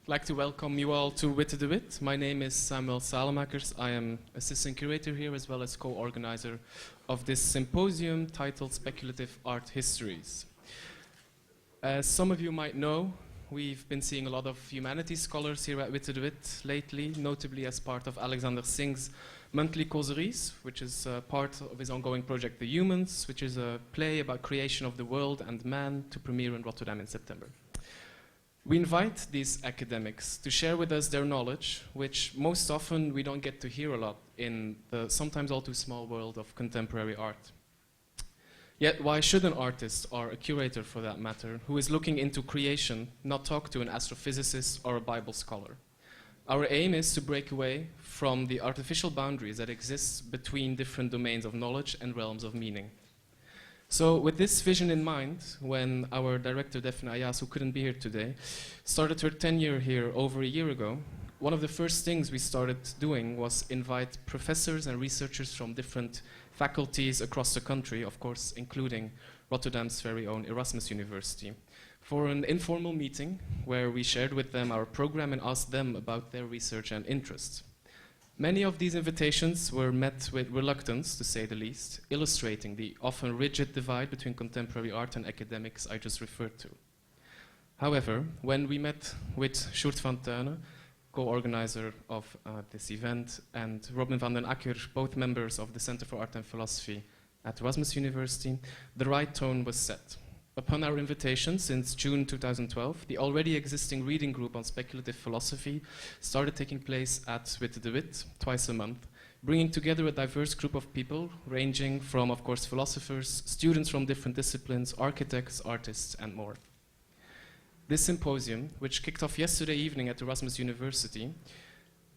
I'd like to welcome you all to Witte. My name is Samuel Salemakers. I am assistant curator here as well as co-organizer of this symposium titled Speculative Art Histories. As some of you might know, we've been seeing a lot of humanities scholars here at Witte lately, notably as part of Alexander Singh's monthly causeries, which is part of his ongoing project The Humans, which is a play about creation of the world and man to premiere in Rotterdam in September. We invite these academics to share with us their knowledge, which most often we don't get to hear a lot in the sometimes all too small world of contemporary art. Yet why should an artist, or a curator for that matter, who is looking into creation, not talk to an astrophysicist or a Bible scholar? Our aim is to break away from the artificial boundaries that exist between different domains of knowledge and realms of meaning. So with this vision in mind, when our director, Daphne Ayas, who couldn't be here today, started her tenure here over a year ago, one of the first things we started doing was invite professors and researchers from different faculties across the country, of course, including Rotterdam's very own Erasmus University, for an informal meeting where we shared with them our program and asked them about their research and interests. Many of these invitations were met with reluctance, to say the least, illustrating the often rigid divide between contemporary art and academics I just referred to. However, when we met with Sjoerd van Tuinen, co-organizer of this event, and Robin van den Akker, both members of the Center for Art and Philosophy at Erasmus University, the right tone was set. Upon our invitation since June 2012, the already existing reading group on speculative philosophy started taking place at Witte twice a month, bringing together a diverse group of people ranging from, of course, philosophers, students from different disciplines, architects, artists, and more. This symposium, which kicked off yesterday evening at Erasmus University,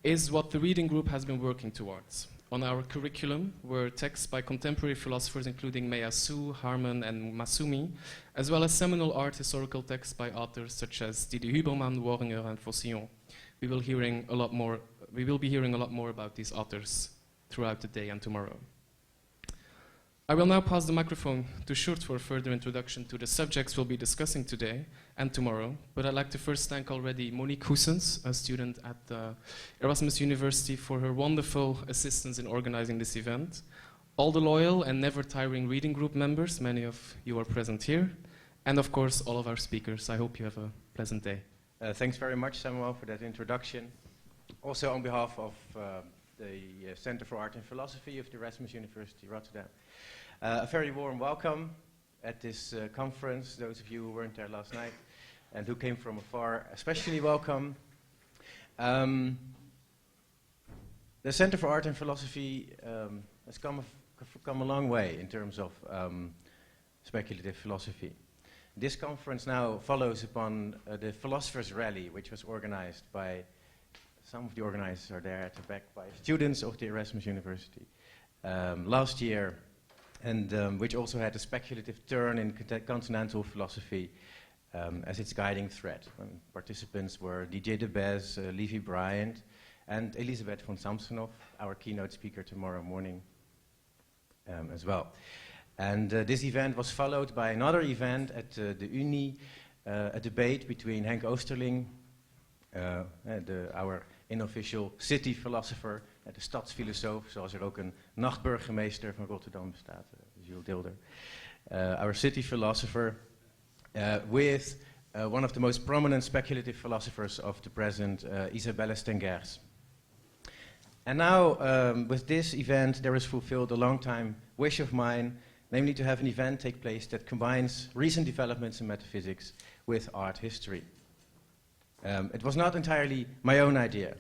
is what the reading group has been working towards. On our curriculum were texts by contemporary philosophers including Meillassoux, Harman, and Masumi, as well as seminal art historical texts by authors such as Didier Huberman, Worringer, and Faucillon. We will be hearing a lot more about these authors throughout the day and tomorrow. I will now pass the microphone to Sjoerd for a further introduction to the subjects we'll be discussing today and tomorrow, but I'd like to first thank already Monique Goossens, a student at Erasmus University, for her wonderful assistance in organizing this event, all the loyal and never-tiring reading group members, many of you are present here, and of course all of our speakers. I hope you have a pleasant day. Thanks very much, Samuel, for that introduction. Also on behalf of the Center for Art and Philosophy of the Erasmus University Rotterdam. A very warm welcome at this conference. Those of you who weren't there last night and who came from afar, especially welcome. The Center for Art and Philosophy has come a long way in terms of speculative philosophy. This conference now follows upon the Philosophers' Rally, which was organized by, some of the organizers are there at the back, by students of the Erasmus University last year, and which also had a speculative turn in continental philosophy as its guiding thread. Participants were Didier Debes, Levi Bryant, and Elisabeth von Samsonov, our keynote speaker tomorrow morning as well. And this event was followed by another event at the Unie, a debate between Henk Oosterling, our unofficial city philosopher, de stadsfilosoof, zoals er ook een nachtburgemeester van Rotterdam bestaat, Jules Dilder. Our city philosopher, with one of the most prominent speculative philosophers of the present, Isabelle Stengers. And now, with this event, there is fulfilled a long-time wish of mine, namely to have an event take place that combines recent developments in metaphysics with art history. It was not entirely my own idea.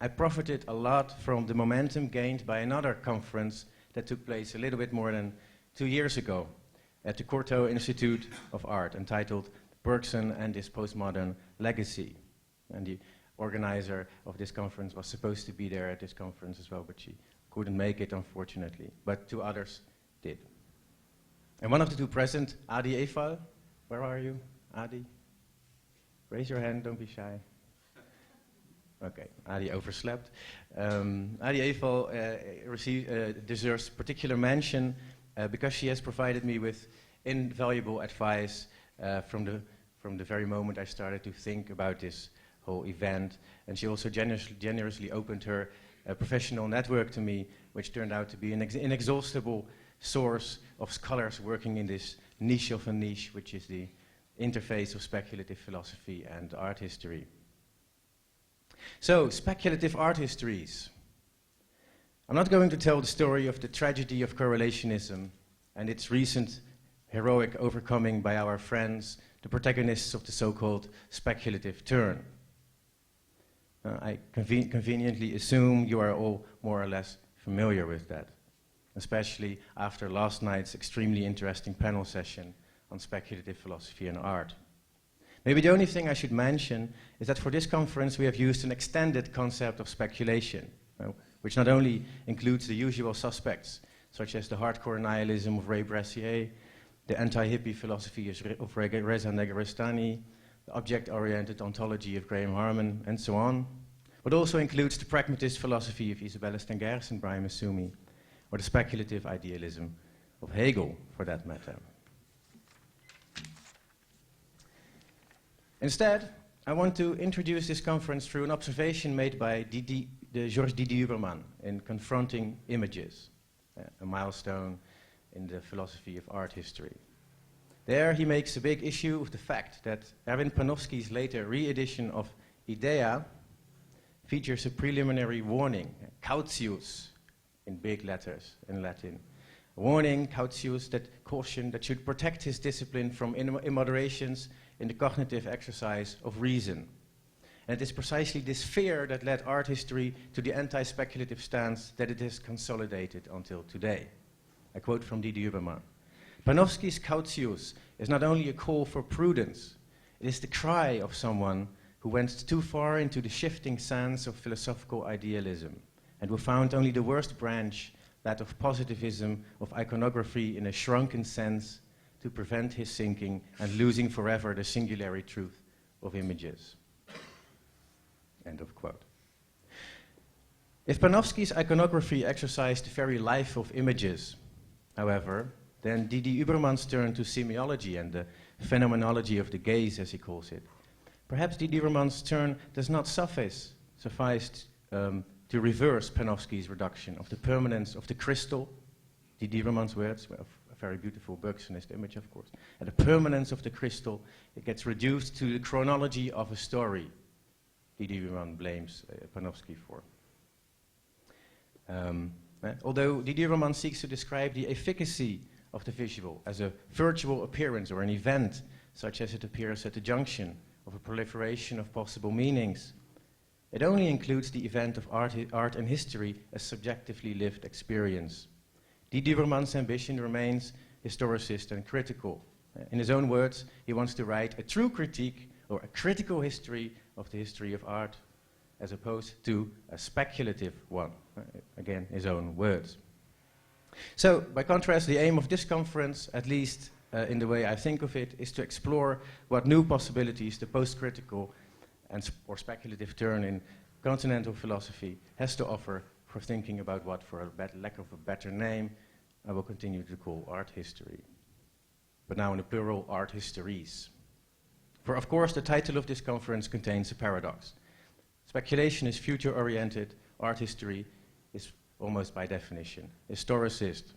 I profited a lot from the momentum gained by another conference that took place a little bit more than 2 years ago at the Courtauld Institute of Art, entitled Bergson and His Postmodern Legacy. And the organizer of this conference was supposed to be there at this conference as well, but she couldn't make it, unfortunately. But 2 others did. And one of the 2 present, Adi Efal, where are you, Adi? Raise your hand, don't be shy. Okay, Adi overslept. Adi Efal deserves particular mention because she has provided me with invaluable advice from the very moment I started to think about this whole event. And she also generously opened her professional network to me, which turned out to be an inexhaustible source of scholars working in this niche of a niche, which is the interface of speculative philosophy and art history. So, speculative art histories. I'm not going to tell the story of the tragedy of correlationism and its recent heroic overcoming by our friends, the protagonists of the so-called speculative turn. I conveniently assume you are all more or less familiar with that, especially after last night's extremely interesting panel session on speculative philosophy and art. Maybe the only thing I should mention is that for this conference we have used an extended concept of speculation, which not only includes the usual suspects, such as the hardcore nihilism of Ray Brassier, the anti-hippie philosophy of Reza Negarestani, the object-oriented ontology of Graham Harman, and so on, but also includes the pragmatist philosophy of Isabella Stengers and Brian Massumi, or the speculative idealism of Hegel, for that matter. Instead, I want to introduce this conference through an observation made by Georges Didier Huberman in Confronting Images, a milestone in the philosophy of art history. There he makes a big issue of the fact that Erwin Panofsky's later re-edition of Idea features a preliminary warning, cautious, in big letters in Latin. A warning, cautious, that caution that should protect his discipline from immoderations in the cognitive exercise of reason. And it is precisely this fear that led art history to the anti-speculative stance that it has consolidated until today. I quote from Didier Huberman. Panofsky's cautious is not only a call for prudence, it is the cry of someone who went too far into the shifting sands of philosophical idealism and who found only the worst branch, that of positivism, of iconography in a shrunken sense, to prevent his sinking and losing forever the singular truth of images. End of quote. If Panofsky's iconography exercised the very life of images, however, then Didier Huberman's turn to semiology and the phenomenology of the gaze, as he calls it. Perhaps Didier Huberman's turn does not suffice to reverse Panofsky's reduction of the permanence of the crystal, Didier Huberman's words, a very beautiful Bergsonist image, of course, and the permanence of the crystal, it gets reduced to the chronology of a story. Didier Huberman blames Panofsky for. Although Didier Huberman seeks to describe the efficacy of the visual as a virtual appearance or an event, such as it appears at the junction of a proliferation of possible meanings, it only includes the event of art and history as subjectively lived experience. Didier Huberman's ambition remains historicist and critical. In his own words, he wants to write a true critique or a critical history of the history of art, as opposed to a speculative one. Again, his own words. So, by contrast, the aim of this conference, at least in the way I think of it, is to explore what new possibilities the post-critical or speculative turn in continental philosophy has to offer for thinking about what, for a lack of a better name, I will continue to call art history. But now in the plural, art histories. For of course the title of this conference contains a paradox. Speculation is future-oriented, art history is almost by definition historicist.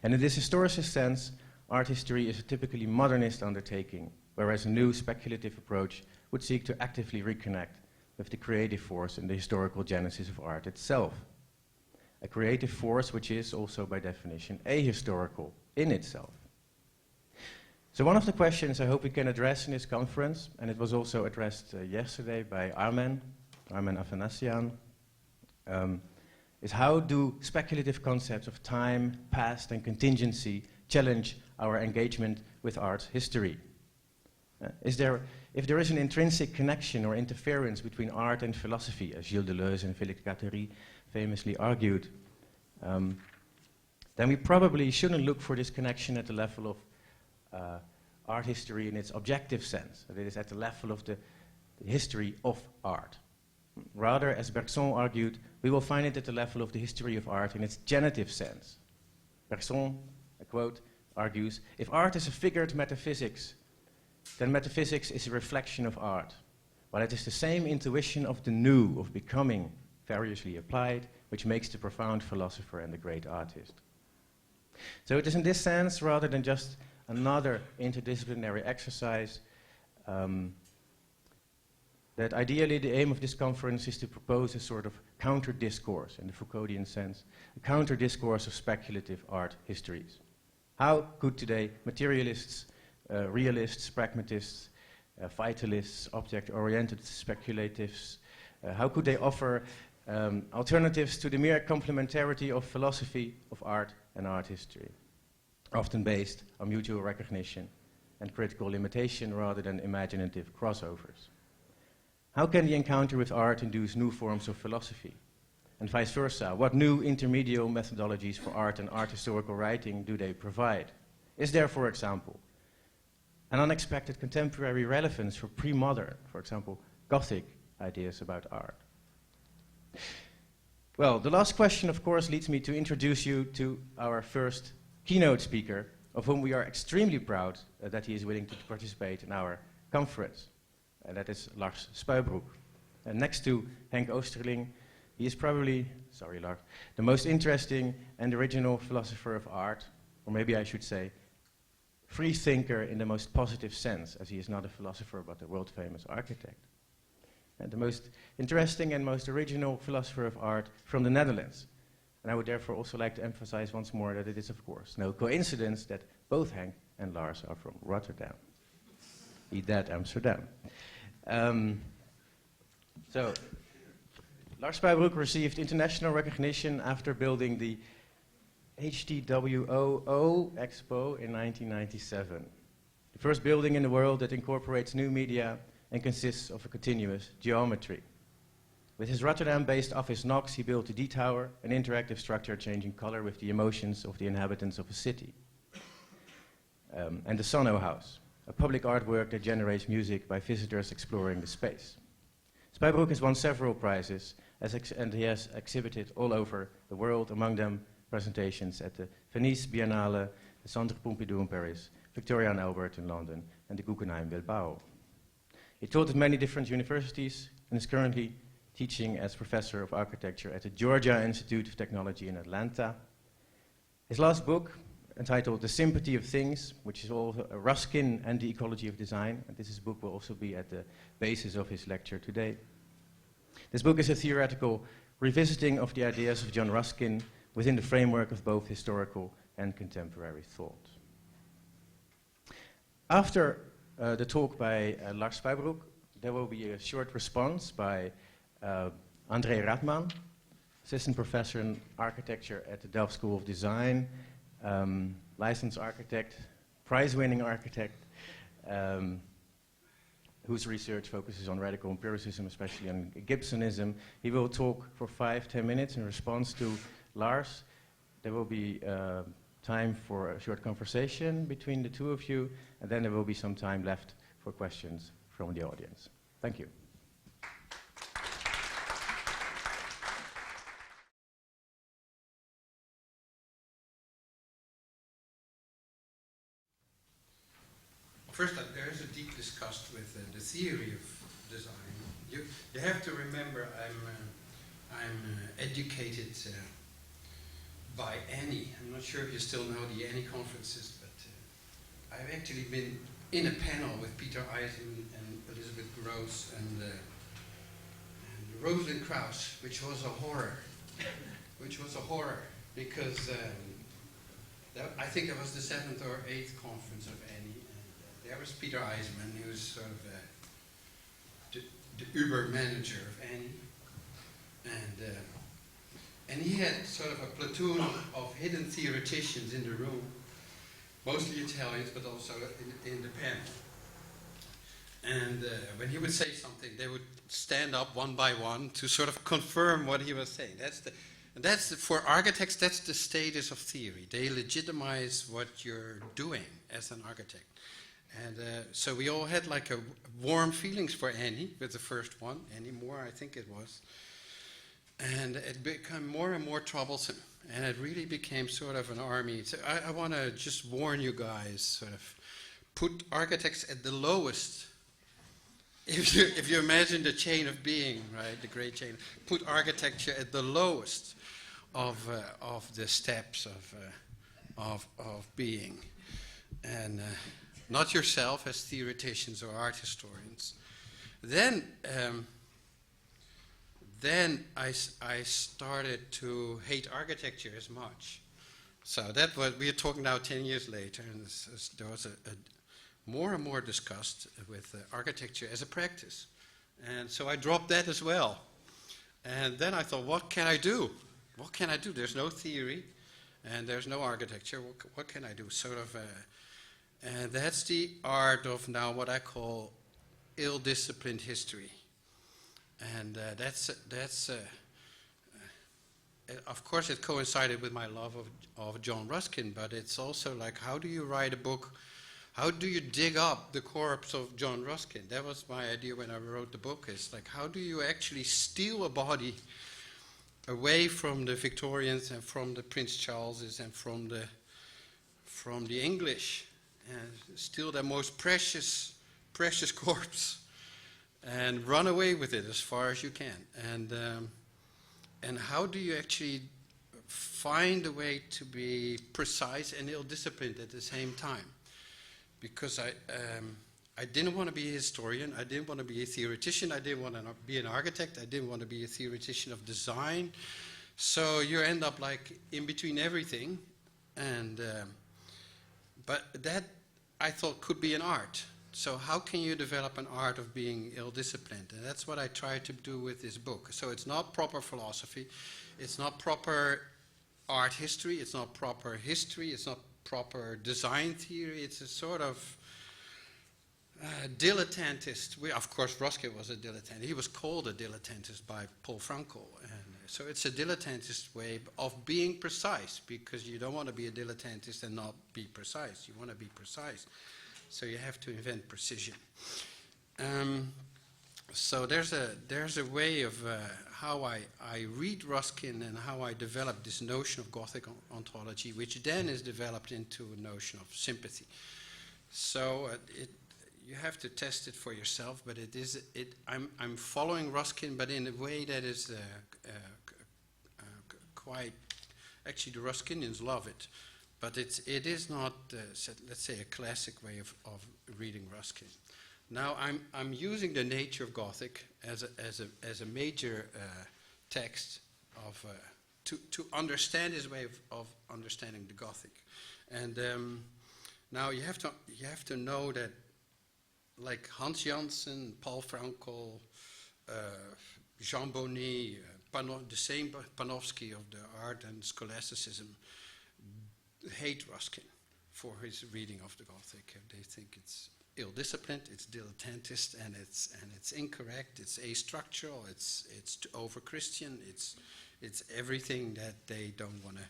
And in this historicist sense, art history is a typically modernist undertaking, whereas a new speculative approach would seek to actively reconnect with the creative force and the historical genesis of art itself. A creative force which is also by definition ahistorical in itself. So one of the questions I hope we can address in this conference, and it was also addressed yesterday by Armen Afanasian, is how do speculative concepts of time, past, and contingency challenge our engagement with art history? If there is an intrinsic connection or interference between art and philosophy, as Gilles Deleuze and Félix Guattari famously argued, then we probably shouldn't look for this connection at the level of art history in its objective sense. That is, at the level of the history of art. Rather, as Bergson argued, we will find it at the level of the history of art in its genitive sense. Bergson, I quote, argues, if art is a figured metaphysics, then metaphysics is a reflection of art. while it is the same intuition of the new, of becoming variously applied, which makes the profound philosopher and the great artist. So it is in this sense, rather than just another interdisciplinary exercise, that ideally the aim of this conference is to propose a sort of counter-discourse, in the Foucauldian sense, a counter-discourse of speculative art histories. How could today materialists, realists, pragmatists, vitalists, object-oriented speculatives, how could they offer alternatives to the mere complementarity of philosophy, of art, and art history, often based on mutual recognition and critical limitation rather than imaginative crossovers? How can the encounter with art induce new forms of philosophy? And vice versa, what new intermediate methodologies for art and art historical writing do they provide? Is there, for example, an unexpected contemporary relevance for pre-modern, for example, Gothic ideas about art? Well, the last question, of course, leads me to introduce you to our first keynote speaker, of whom we are extremely proud that he is willing to participate in our conference. And that is Lars Spuybroek. And next to Henk Oosterling, he is probably, sorry Lars, the most interesting and original philosopher of art, or maybe I should say, free thinker in the most positive sense, as he is not a philosopher but a world-famous architect. And the most interesting and most original philosopher of art from the Netherlands. And I would therefore also like to emphasize once more that it is, of course, no coincidence that both Henk and Lars are from Rotterdam. Eat that, Amsterdam. So, Lars Spuybroek received international recognition after building the HTWOO Expo in 1997. The first building in the world that incorporates new media and consists of a continuous geometry. With his Rotterdam-based office Knox, he built the D-Tower, an interactive structure changing color with the emotions of the inhabitants of a city. And the Sono House, a public artwork that generates music by visitors exploring the space. Spuybroek has won several prizes, and he has exhibited all over the world, among them presentations at the Venice Biennale, the Centre Pompidou in Paris, Victoria and Albert in London, and the Guggenheim Bilbao. He taught at many different universities and is currently teaching as professor of architecture at the Georgia Institute of Technology in Atlanta. His last book, entitled The Sympathy of Things, which is also Ruskin and the Ecology of Design, and this book will also be at the basis of his lecture today. This book is a theoretical revisiting of the ideas of John Ruskin within the framework of both historical and contemporary thought. After the talk by Lars Spuybroek, there will be a short response by André Radman, assistant professor in architecture at the Delft School of Design, licensed architect, prize-winning architect, whose research focuses on radical empiricism, especially on Gibsonism. He will talk for 5-10 minutes in response to Lars. There will be time for a short conversation between the two of you, and then there will be some time left for questions from the audience. Thank you. First, there is a deep disgust with the theory of design. You have to remember, I'm educated by Annie. I'm not sure if you still know the Annie conferences, but I've actually been in a panel with Peter Eisen and Elizabeth Gross and Rosalind Krauss, which was a horror. Because I think it was the 7th or 8th conference of Annie. There was Peter Eisman, who was sort of the Uber manager of Annie. And he had sort of a platoon of hidden theoreticians in the room, mostly Italians, but also in the panel. And when he would say something, they would stand up one by one to sort of confirm what he was saying. For architects, that's the status of theory. They legitimize what you're doing as an architect. And so we all had like a warm feelings for Annie with the first one, Annie Moore, I think it was. And it became more and more troublesome. And it really became sort of an army. So I want to just warn you guys, sort of put architects at the lowest if you imagine the chain of being, right, the great chain, put architecture at the lowest of the steps of being, and not yourself as theoreticians or art historians, then I started to hate architecture as much. So that was, we are talking now 10 years later, and there was a more and more discussed with architecture as a practice. And so I dropped that as well. And then I thought, what can I do? What can I do? There's no theory, and there's no architecture. What can I do? Sort of, and that's the art of now what I call ill-disciplined history. And of course, it coincided with my love of John Ruskin, but it's also like, how do you write a book? How do you dig up the corpse of John Ruskin? That was my idea when I wrote the book. Is like, how do you actually steal a body away from the Victorians and from the Prince Charleses and from the English, and steal their most precious corpse and run away with it as far as you can? And how do you actually find a way to be precise and ill-disciplined at the same time? Because I didn't want to be a historian, I didn't want to be a theoretician, I didn't want to be an architect, I didn't want to be a theoretician of design. So you end up like in between everything, and but that I thought could be an art. So how can you develop an art of being ill-disciplined? And that's what I try to do with this book. So it's not proper philosophy, it's not proper art history, it's not proper history, it's not proper design theory. It's a sort of dilettantist. Of course, Ruskin was a dilettante. He was called a dilettantist by Paul Frankel. And so it's a dilettantist way of being precise, because you don't want to be a dilettantist and not be precise. You want to be precise. So you have to invent precision. So there's a way of how I read Ruskin and how I develop this notion of Gothic ontology, which then is developed into a notion of sympathy. So you have to test it for yourself, but I'm following Ruskin, but in a way that is quite, actually the Ruskinians love it, but it is not, let's say, a classic way of reading Ruskin. Now I'm using the nature of Gothic as a major text of to understand his way of understanding the Gothic, and now you have to know that, like Hans Janssen, Paul Frankel, Jean Bonnet, the same Panofsky of the art and scholasticism hate Ruskin for his reading of the Gothic. They think it's ill-disciplined, it's dilettantist, and it's incorrect, it's astructural, it's over-Christian, it's everything that they don't want to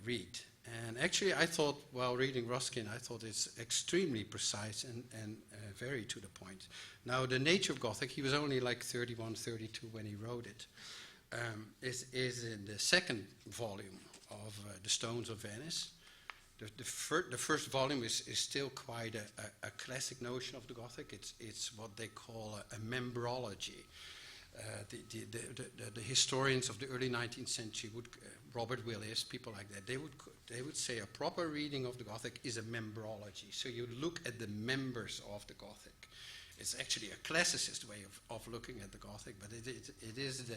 read. And actually, I thought, while reading Ruskin, I thought it's extremely precise and very to the point. Now, the nature of Gothic, he was only like 31, 32 when he wrote it, is in the second volume of The Stones of Venice. The first volume is still quite a classic notion of the Gothic. It's what they call a membrology. The historians of the early 19th century Robert Willis, people like that, they would say a proper reading of the Gothic is a membrology. So you look at the members of the Gothic. It's actually a classicist way of looking at the Gothic, but it is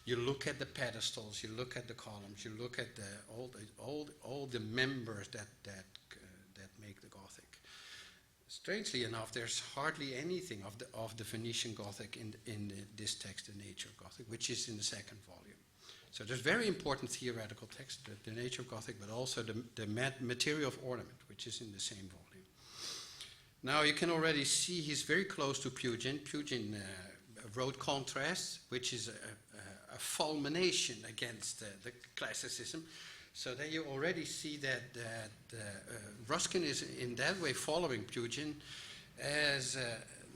you look at the pedestals, you look at the columns, you look at all the members that make the Gothic. Strangely enough, there's hardly anything of the Venetian Gothic in this text, The Nature of Gothic, which is in the second volume. So there's very important theoretical text, the Nature of Gothic, but also the material of ornament, which is in the same volume. Now you can already see he's very close to Pugin. Pugin wrote Contrasts, which is a fulmination against the classicism. So there you already see that Ruskin is in that way following Pugin as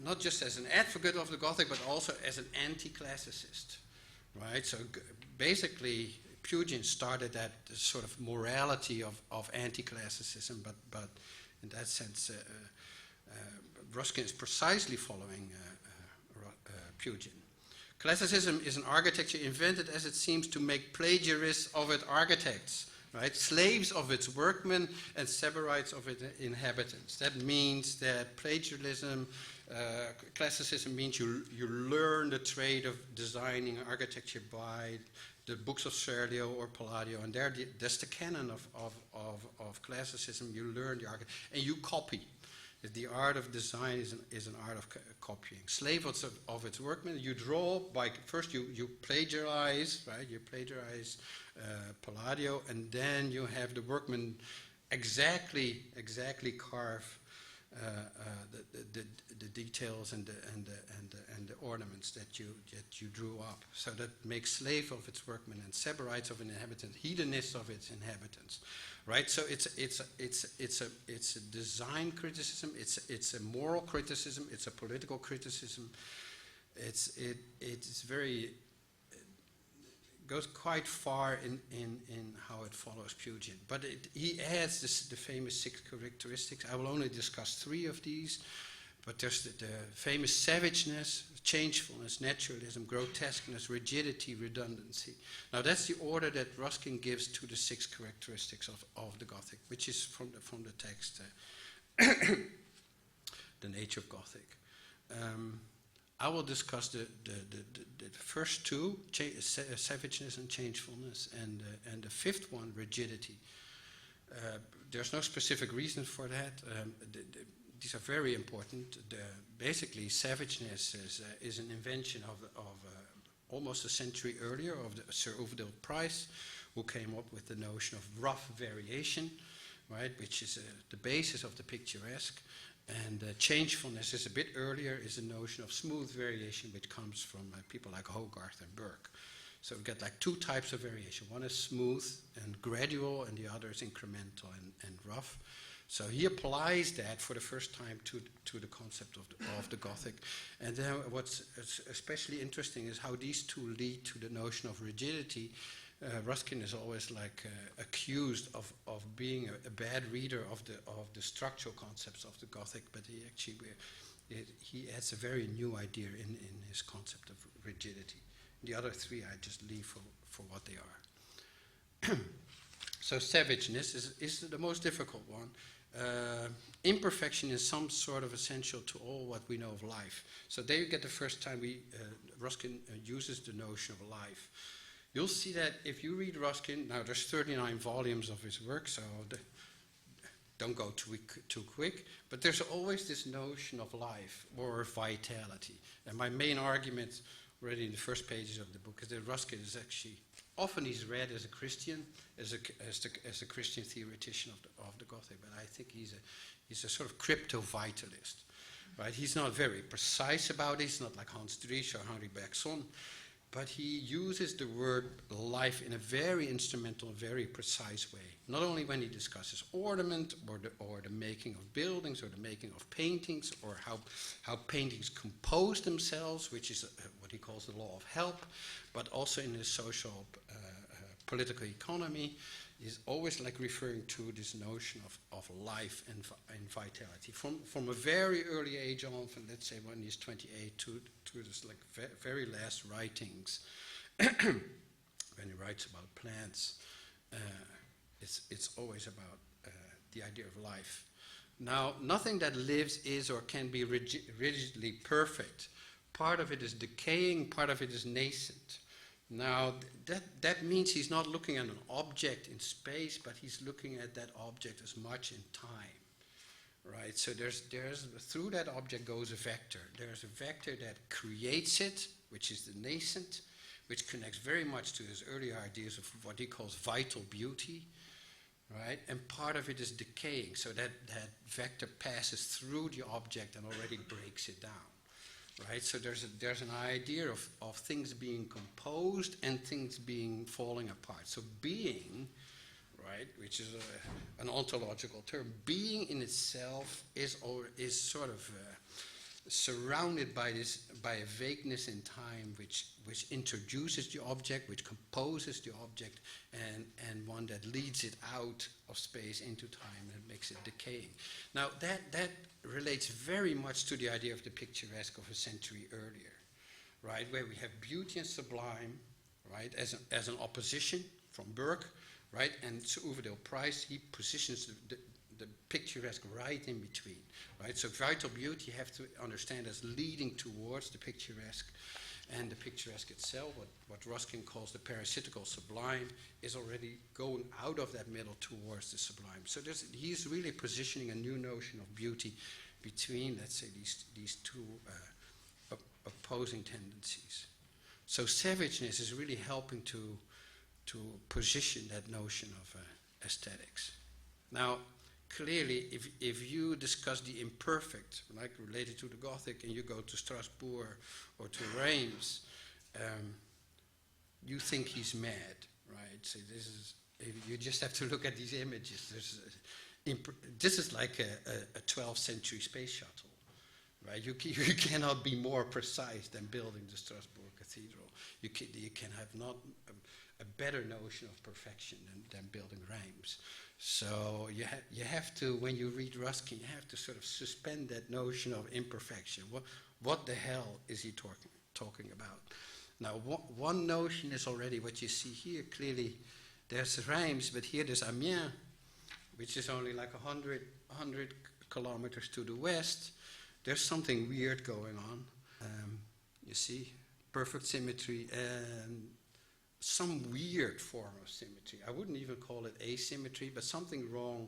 not just as an advocate of the Gothic, but also as an anti-classicist, right? So basically, Pugin started that sort of morality of anti-classicism, but in that sense, Ruskin is precisely following Pugin. Classicism is an architecture invented, as it seems, to make plagiarists of its architects, right? Slaves of its workmen and Sybarites of its inhabitants. That means that plagiarism, classicism means you learn the trade of designing architecture by the books of Serlio or Palladio, and that's the canon of classicism. You learn the architecture, and you copy. The art of design is an art of copying. Slave of its workmen, you draw by, first you plagiarize, right? You plagiarize Palladio, and then you have the workmen exactly carve the details and the ornaments that you drew up. So that makes slave of its workmen and Sybarites of an inhabitant, hedonists of its inhabitants, right? So it's a design criticism. It's a moral criticism. It's a political criticism. It's very goes quite far in how it follows Pugin. But he adds the famous 6 characteristics. I will only discuss 3 of these, but there's the famous savageness, changefulness, naturalism, grotesqueness, rigidity, redundancy. Now that's the order that Ruskin gives to the 6 characteristics of the Gothic, which is from the text, The Nature of Gothic. I will discuss the first 2, savageness and changefulness, and the 5th one, rigidity. There's no specific reason for that. These are very important. Basically, savageness is an invention of almost a century earlier of Sir Overdale Price, who came up with the notion of rough variation, right, which is the basis of the picturesque. And changefulness is a bit earlier, is the notion of smooth variation, which comes from people like Hogarth and Burke. So we've got like 2 types of variation. One is smooth and gradual, and the other is incremental and rough. So he applies that for the first time to the concept of the Gothic. And then what's especially interesting is how these 2 lead to the notion of rigidity. Ruskin is always like accused of being a bad reader of the structural concepts of the Gothic, but he adds a very new idea in his concept of rigidity. The other 3 I just leave for what they are. So savageness is the most difficult one. Imperfection is some sort of essential to all what we know of life. So there you get the first time Ruskin uses the notion of life. You'll see that if you read Ruskin, now there's 39 volumes of his work, so don't go too quick, but there's always this notion of life or vitality. And my main argument already in the first pages of the book is that Ruskin is actually, often he's read as a Christian, as a Christian theoretician of the Gothic, but I think he's a sort of crypto-vitalist, right? He's not very precise about it, he's not like Hans Dries or Henri Bergson, but he uses the word life in a very instrumental, very precise way. Not only when he discusses ornament or the making of buildings or the making of paintings or how paintings compose themselves, which is what he calls the law of help, but also in his social political economy. He's always like referring to this notion of life and vitality. From a very early age on, from let's say when he's 28 to his like very last writings, when he writes about plants, it's always about the idea of life. Now, nothing that lives is or can be rigidly perfect. Part of it is decaying, part of it is nascent. Now, that means he's not looking at an object in space, but he's looking at that object as much in time, right? So there's through that object goes a vector. There's a vector that creates it, which is the nascent, which connects very much to his earlier ideas of what he calls vital beauty, right? And part of it is decaying, so that vector passes through the object and already breaks it down. Right, so there's an idea of things being composed and things falling apart. So being, right, which is an ontological term, being in itself is sort of surrounded by a vagueness in time, which introduces the object, which composes the object, and one that leads it out of space into time and makes it decaying. Now that relates very much to the idea of the picturesque of a century earlier, right, where we have beauty and sublime, right, as an opposition from Burke, right, and Sir Overdale Price, he positions the picturesque right in between, right? So vital beauty you have to understand as leading towards the picturesque, and the picturesque itself, what Ruskin calls the parasitical sublime, is already going out of that middle towards the sublime. So he's really positioning a new notion of beauty between, let's say, these two opposing tendencies. So savageness is really helping to position that notion of aesthetics. Now, clearly, if you discuss the imperfect, like related to the Gothic, and you go to Strasbourg or to Reims, you think he's mad, right? So you just have to look at these images. This is like a 12th century space shuttle, right? You cannot be more precise than building the Strasbourg Cathedral. You can have not a better notion of perfection than building Reims. So you have to, when you read Ruskin, you have to sort of suspend that notion of imperfection. What the hell is he talking about? Now, one notion is already what you see here. Clearly, there's Reims, but here there's Amiens, which is only like 100 kilometers to the west. There's something weird going on. You see, perfect symmetry and some weird form of symmetry. I wouldn't even call it asymmetry, but something wrong.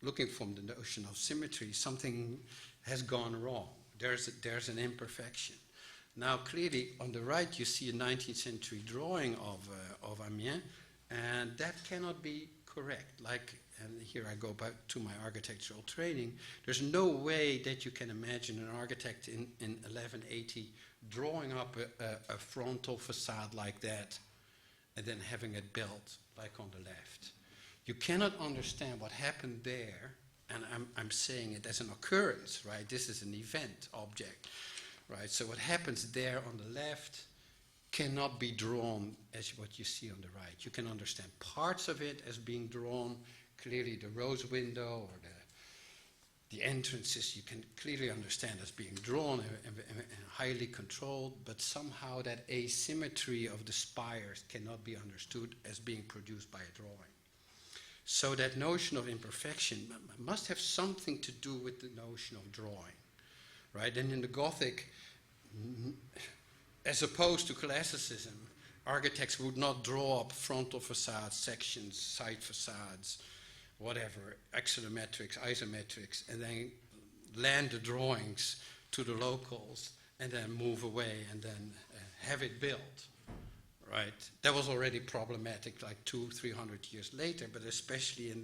Looking from the notion of symmetry, something has gone wrong. There's an imperfection. Now, clearly, on the right, you see a 19th century drawing of Amiens, and that cannot be correct. And here I go back to my architectural training. There's no way that you can imagine an architect in 1180 drawing up a frontal facade like that and then having it built like on the left. You cannot understand what happened there, and I'm saying it as an occurrence, right? This is an event object, right? So what happens there on the left cannot be drawn as what you see on the right. You can understand parts of it as being drawn. Clearly the rose window or the entrances you can clearly understand as being drawn and highly controlled, but somehow that asymmetry of the spires cannot be understood as being produced by a drawing. So that notion of imperfection must have something to do with the notion of drawing, right? And in the Gothic, as opposed to classicism, architects would not draw up frontal facades, sections, side facades, whatever, axonometrics, isometrics, and then land the drawings to the locals and then move away and then have it built, right? That was already problematic like 200-300 years later, but especially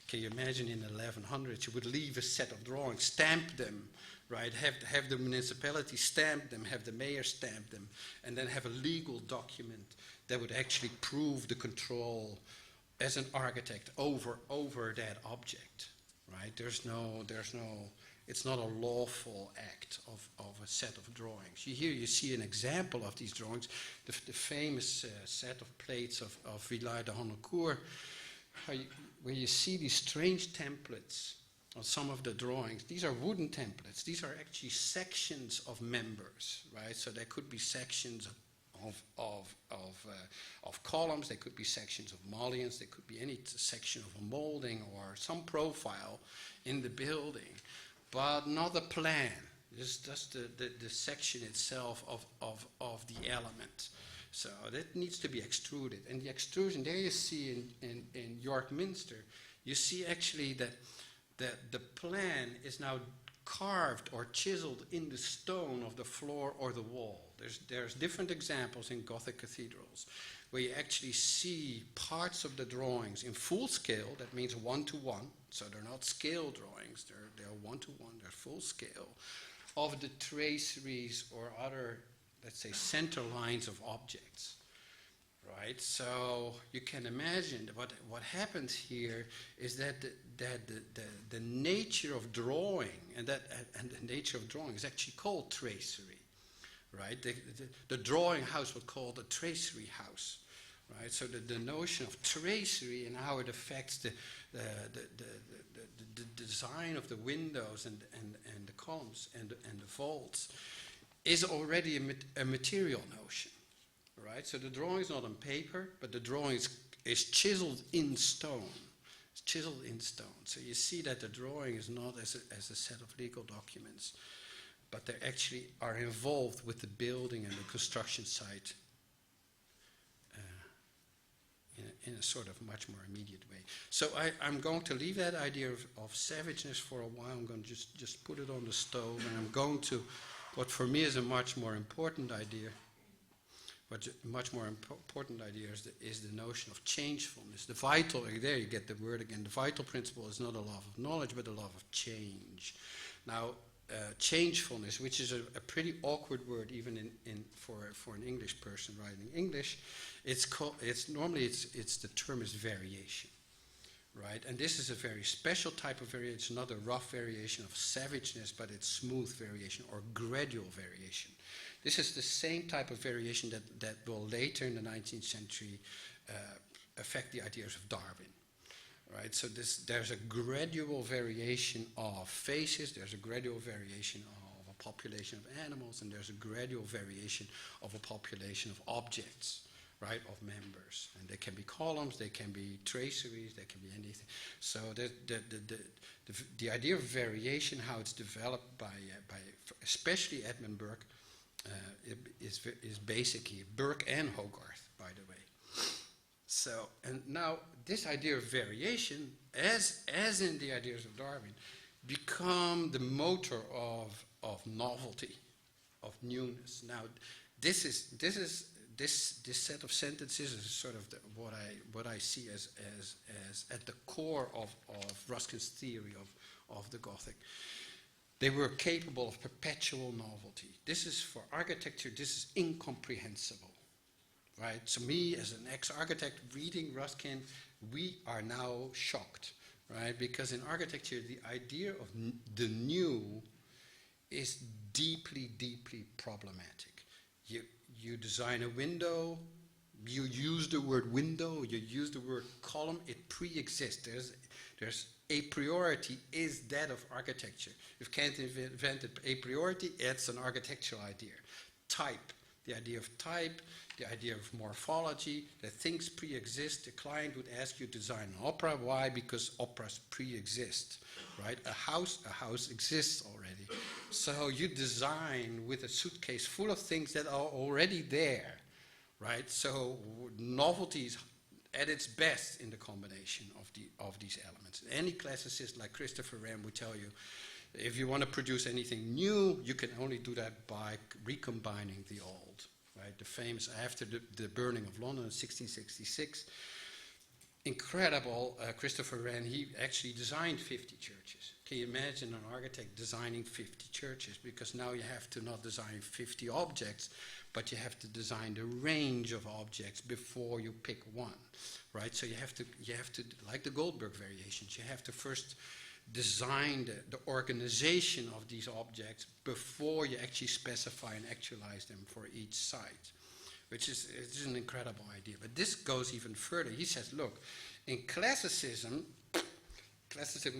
can you imagine in the 1100s, you would leave a set of drawings, stamp them, right? Have the municipality stamp them, have the mayor stamp them, and then have a legal document that would actually prove the control as an architect over that object, right? It's not a lawful act of a set of drawings. Here you see an example of these drawings, the famous set of plates of Vitalized de Honnecourt, where you see these strange templates on some of the drawings. These are wooden templates. These are actually sections of members, right? So there could be sections of columns, there could be sections of mullions, there could be any section of a molding or some profile in the building, but not a plan. It's just the section itself of the element. So that needs to be extruded. And the extrusion, there you see in York Minster, you see actually that the plan is now carved or chiseled in the stone of the floor or the wall. There's different examples in Gothic cathedrals where you actually see parts of the drawings in full scale. That means 1-to-1, so they're not scale drawings, they're 1-to-1, they're full scale, of the traceries or other, let's say, center lines of objects. Right, so you can imagine what happens here is that the nature of drawing and the nature of drawing is actually called tracery, right? The drawing house was called a tracery house, right? So the notion of tracery and how it affects the design of the windows and the columns and the vaults is already a material notion, right? So the drawing is not on paper, but the drawing is chiseled in stone. It's chiseled in stone. So you see that the drawing is not as a set of legal documents, but they actually are involved with the building and the construction site in a sort of much more immediate way. So I'm going to leave that idea of savageness for a while. I'm going to just put it on the stove, and I'm going to, what for me is a much more important idea, is the notion of changefulness. The vital, there you get the word again, the vital principle is not a love of knowledge, but a love of change. Now, changefulness, which is a pretty awkward word even for an English person writing English, the term is variation, right? And this is a very special type of variation, not a rough variation of savageness, but it's smooth variation or gradual variation. This is the same type of variation that will later in the 19th century affect the ideas of Darwin. Right, so there's a gradual variation of faces, there's a gradual variation of a population of animals, and there's a gradual variation of a population of objects, right, of members. And they can be columns, they can be traceries, they can be anything. So the idea of variation, how it's developed by especially Edmund Burke, is basically Burke and Hogarth, by the way. So, and now this idea of variation, as in the ideas of Darwin, become the motor of novelty, of newness. Now, this set of sentences is sort of what I see as at the core of Ruskin's theory of the Gothic. They were capable of perpetual novelty. This is for architecture. This is incomprehensible. Right? So me, as an ex-architect, reading Ruskin, we are now shocked, right? Because in architecture, the idea of the new is deeply, deeply problematic. You design a window, you use the word window, you use the word column, it pre-exists. There's a priority is that of architecture. If Kant invented a priority, it's an architectural idea. Type, the idea of type, the idea of morphology, that things pre-exist. The client would ask you to design an opera. Why? Because operas pre-exist, right? A house exists already. So you design with a suitcase full of things that are already there, right? So novelty is at its best in the combination of these elements. Any classicist like Christopher Wren would tell you, if you want to produce anything new, you can only do that by recombining the old. Right, the famous, after the burning of London in 1666, incredible, Christopher Wren, he actually designed 50 churches. Can you imagine an architect designing 50 churches? Because now you have to not design 50 objects, but you have to design the range of objects before you pick one, right? So you have to, like the Goldberg variations, you have to first design the organization of these objects before you actually specify and actualize them for each site, which is an incredible idea. But this goes even further. He says, look, in classicism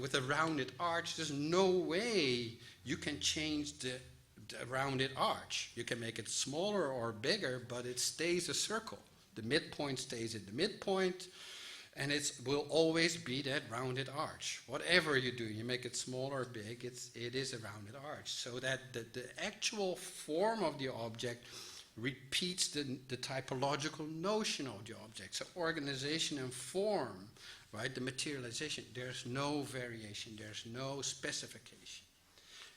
with a rounded arch, there's no way you can change the rounded arch. You can make it smaller or bigger, but it stays a circle. The midpoint stays at the midpoint, and it will always be that rounded arch. Whatever you do, you make it small or big, it is a rounded arch. So that the actual form of the object repeats the typological notion of the object. So organization and form, right, the materialization, there's no variation, there's no specification.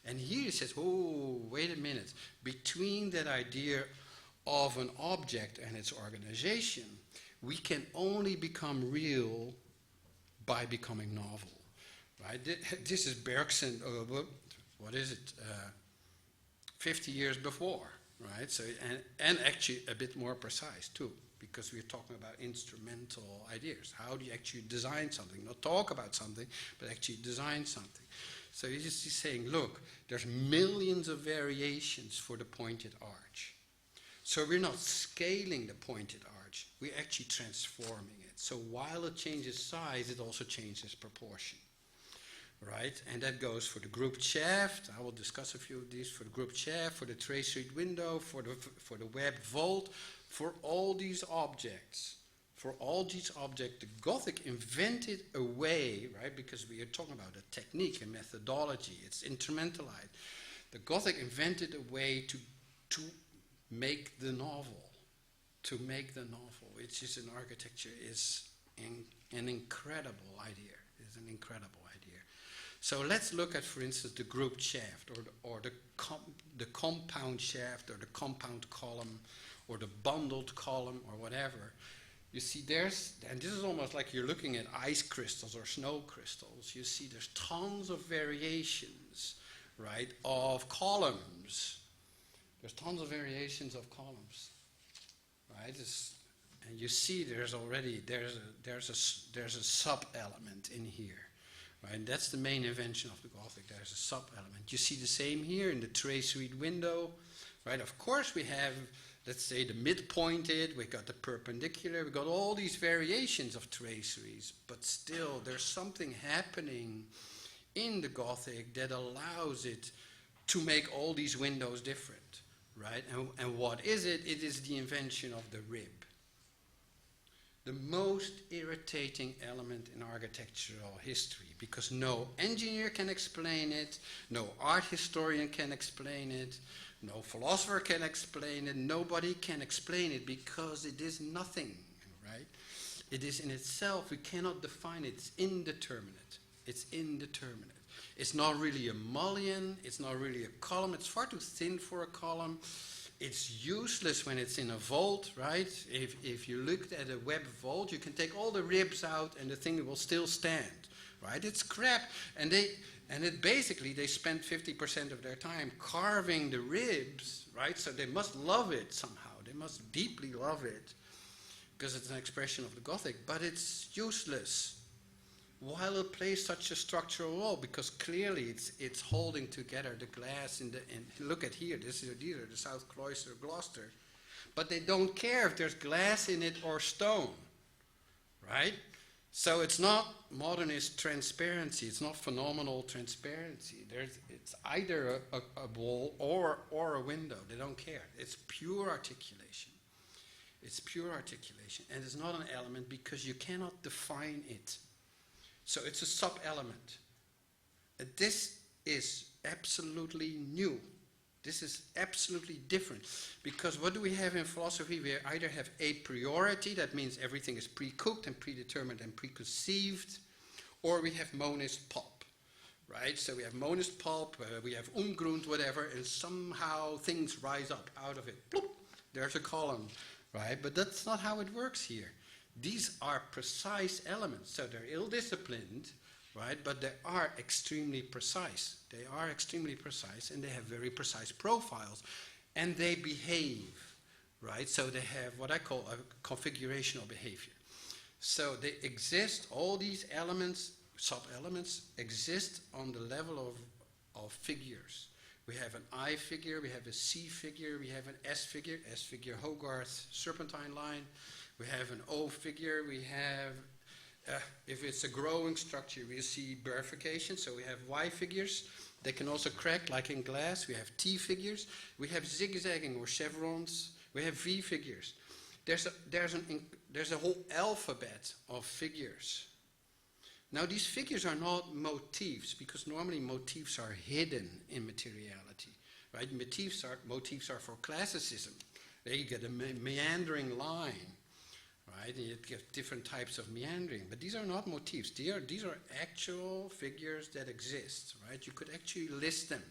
And here it says, oh, wait a minute. Between that idea of an object and its organization, we can only become real by becoming novel, right? This is Bergson, what is it, 50 years before, right? So, and actually a bit more precise too, because we're talking about instrumental ideas. How do you actually design something? Not talk about something, but actually design something. So he's just saying, look, there's millions of variations for the pointed arch. So we're not scaling the pointed arch, we're actually transforming it. So while it changes size, it also changes proportion, right? And that goes for the grouped shaft. I will discuss a few of these for the grouped shaft, for the traceried window, for the webbed vault, for all these objects. For all these objects, the Gothic invented a way, right? Because we are talking about a technique, a methodology. It's instrumentalized. The Gothic invented a way to make the novel, which is in architecture is an incredible idea. It's an incredible idea. So let's look at, for instance, the grouped shaft, or the compound shaft, or the compound column, or the bundled column, or whatever. You see, and this is almost like you're looking at ice crystals or snow crystals. You see, there's tons of variations, right, of columns. There's tons of variations of columns, right? And you see, there's a sub-element in here, right? And that's the main invention of the Gothic. There's a sub-element. You see the same here in the traceried window, right? Of course, we have, let's say, the mid-pointed. We got the perpendicular. We got all these variations of traceries, but still, there's something happening in the Gothic that allows it to make all these windows different, right? And what is it? It is the invention of the rib. The most irritating element in architectural history, because no engineer can explain it, no art historian can explain it, no philosopher can explain it, nobody can explain it, because it is nothing, right? It is in itself, we cannot define it, it's indeterminate. It's indeterminate. It's not really a mullion, it's not really a column, it's far too thin for a column. It's useless when it's in a vault, right? If you looked at a web vault, you can take all the ribs out and the thing will still stand, right? It's crap. And basically they spend 50% of their time carving the ribs, right? So they must love it somehow. They must deeply love it because it's an expression of the Gothic, but it's useless. While it plays such a structural role, because clearly it's holding together the glass and look at here, these are the South Cloister, Gloucester, but they don't care if there's glass in it or stone, right? So it's not modernist transparency, it's not phenomenal transparency. It's either a wall or a window. They don't care. It's pure articulation. It's pure articulation, and it's not an element because you cannot define it. So it's a sub-element. This is absolutely new. This is absolutely different. Because what do we have in philosophy? We either have a priority, that means everything is pre-cooked and predetermined and preconceived, or we have monist pulp, right? So we have monist pulp, we have Umgrund, whatever, and somehow things rise up out of it. Bloop, there's a column, right? But that's not how it works here. These are precise elements, so they're ill-disciplined, right? But they are extremely precise. They are extremely precise, and they have very precise profiles, and they behave, right? So they have what I call a configurational behavior. So they exist, all these elements, sub-elements, exist on the level of figures. We have an I figure, we have a C figure, we have an S figure Hogarth serpentine line. We have an O figure, we have, if it's a growing structure, we see bifurcation, so we have Y figures. They can also crack, like in glass. We have T figures. We have zigzagging or chevrons. We have V figures. There's a whole alphabet of figures. Now, these figures are not motifs, because normally motifs are hidden in materiality, right? Motifs are for classicism. There you get a meandering line. Right, and you get different types of meandering, but these are not motifs. These are actual figures that exist, right? You could actually list them.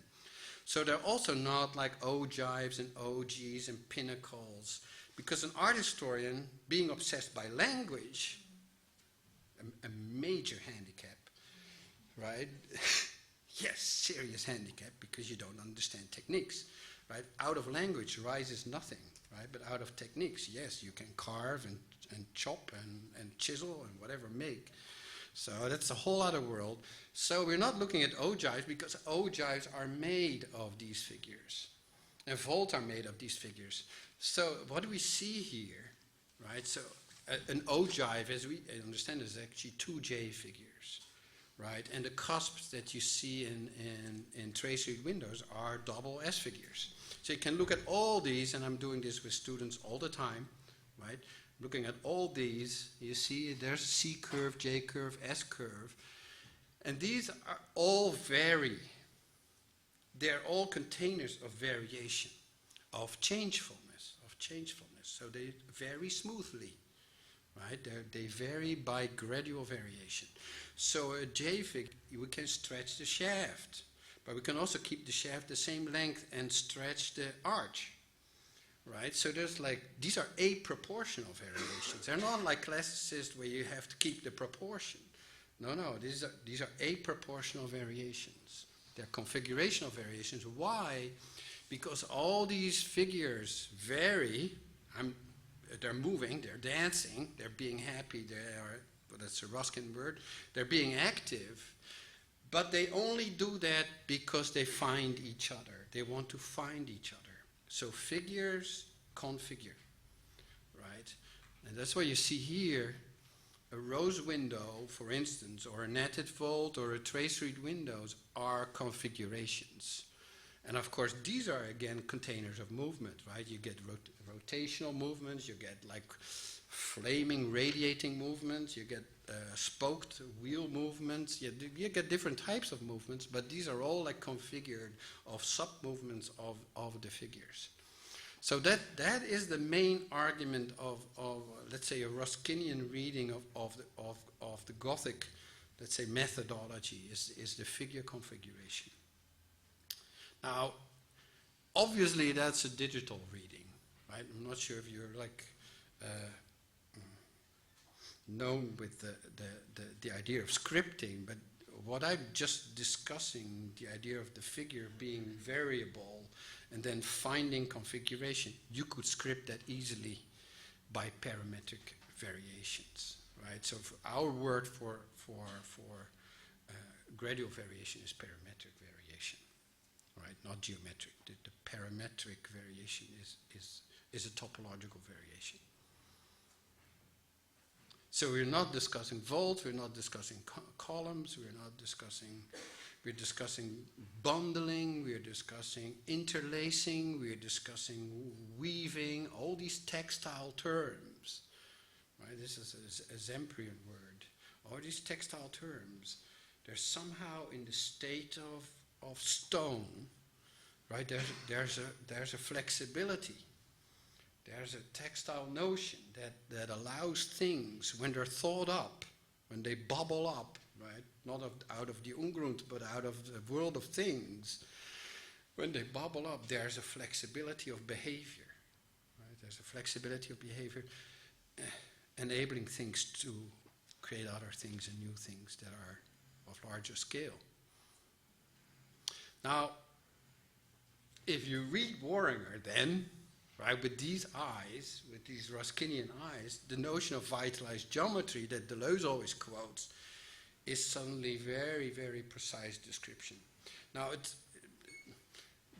So they're also not like ogives and ogs and pinnacles, because an art historian, being obsessed by language, a major handicap, right? Yes, serious handicap, because you don't understand techniques, right? Out of language rises nothing, right? But out of techniques, yes, you can carve and chop and chisel and whatever make. So that's a whole other world. So we're not looking at ogives, because ogives are made of these figures. And vaults are made of these figures. So what do we see here, right? So an ogive, as we understand, is actually two J figures, right? And the cusps that you see in tracery windows are double S figures. So you can look at all these, and I'm doing this with students all the time, right? Looking at all these, you see there's C curve, J curve, S curve, and these are all vary. They're all containers of variation, of changefulness. So they vary smoothly, right? They vary by gradual variation. So a J figure, we can stretch the shaft, but we can also keep the shaft the same length and stretch the arch, right? So there's like, these are aproportional variations. They're not like classicists where you have to keep the proportion. No, these are aproportional variations. They're configurational variations. Why? Because all these figures vary. They're moving, they're dancing, they're being happy, that's a Ruskin word, they're being active, but they only do that because they find each other. They want to find each other. So figures configure, right? And that's why you see here a rose window, for instance, or a netted vault or a trace reed windows are configurations. And of course, these are again containers of movement, right? You get rotational movements, you get like flaming, radiating movements, you get spoked wheel movements, you get different types of movements, but these are all like configured of sub-movements of the figures. So that is the main argument of let's say, a Ruskinian reading of the Gothic, let's say, methodology is the figure configuration. Now, obviously that's a digital reading, right? I'm not sure if you're like known with the idea of scripting, but what I'm just discussing, the idea of the figure being variable and then finding configuration, you could script that easily by parametric variations, right? So our word for gradual variation is parametric variation. Right, not geometric. The parametric variation is a topological variation. So we're not discussing volts, we're not discussing columns, we're discussing bundling, we're discussing interlacing, we're discussing weaving, all these textile terms. Right, this is a Zemprian word. All these textile terms, they're somehow in the state of stone, right? There's a flexibility. There's a textile notion that allows things, when they're thought up, when they bubble up, right? Not out of the Ungrund, but out of the world of things. When they bubble up, there's a flexibility of behavior, right? There's a flexibility of behavior, enabling things to create other things and new things that are of larger scale. Now, if you read Worringer then, right, with these eyes, with these Ruskinian eyes, the notion of vitalized geometry that Deleuze always quotes is suddenly very, very precise description. Now,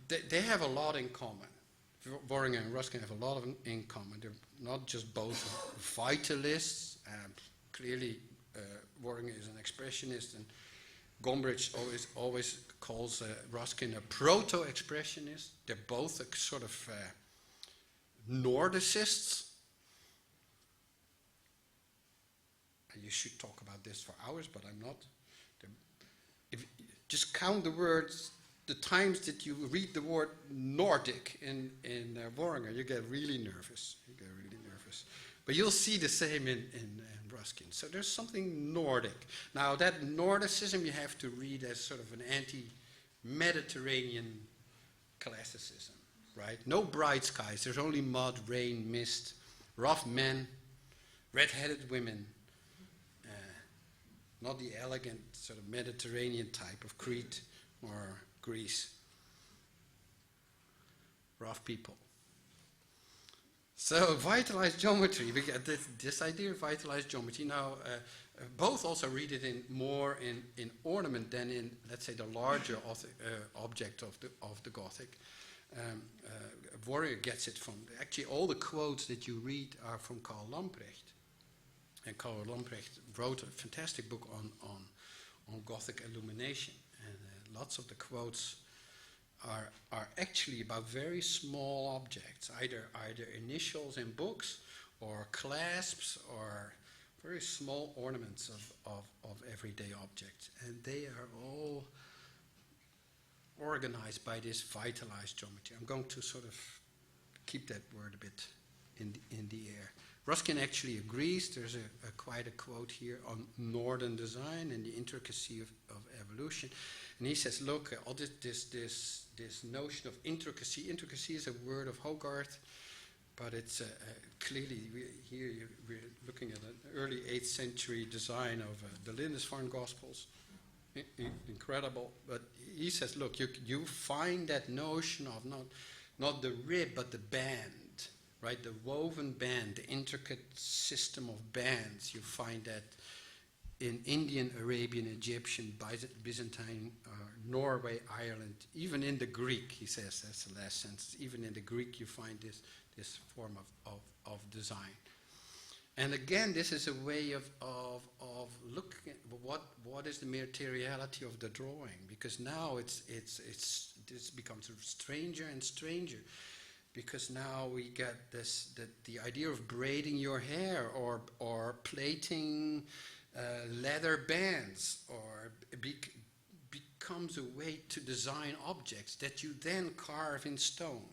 they have a lot in common. Worringer and Ruskin have a lot in common. They're not just both vitalists. Clearly, Worringer is an expressionist, and Gombrich always calls Ruskin a proto-expressionist. They're both a sort of Nordicists. You should talk about this for hours, but I'm not. If just count the words, the times that you read the word Nordic in Worringer, you get really nervous. But you'll see the same in Ruskin. So there's something Nordic. Now that Nordicism you have to read as sort of an anti-Mediterranean classicism, right? No bright skies. There's only mud, rain, mist, rough men, red-headed women. Not the elegant sort of Mediterranean type of Crete or Greece. Rough people. So vitalized geometry, we get this idea of vitalized geometry. Now, both also read it more in ornament than in, let's say, the larger object of the Gothic. Worringer gets it from, actually all the quotes that you read are from Karl Lamprecht. And Karl Lamprecht wrote a fantastic book on on Gothic illumination. And lots of the quotes are actually about very small objects, either initials in books or clasps or very small ornaments of everyday objects. And they are all organized by this vitalized geometry. I'm going to sort of keep that word a bit in the air. Ruskin actually agrees. There's quite a quote here on northern design and the intricacy of evolution. And he says, look, all this notion of intricacy. Intricacy is a word of Hogarth, but it's clearly, we're looking at an early 8th century design of the Lindisfarne Gospels. Incredible. But he says, look, you find that notion of not the rib, but the band. Right, the woven band, the intricate system of bands, you find that in Indian, Arabian, Egyptian, Byzantine, Norway, Ireland, even in the Greek, he says, that's the last sentence, even in the Greek you find this form of design. And again, this is a way of looking at what is the materiality of the drawing, because now this becomes stranger and stranger. Because now we get the idea of braiding your hair or plating leather bands, or becomes a way to design objects that you then carve in stone.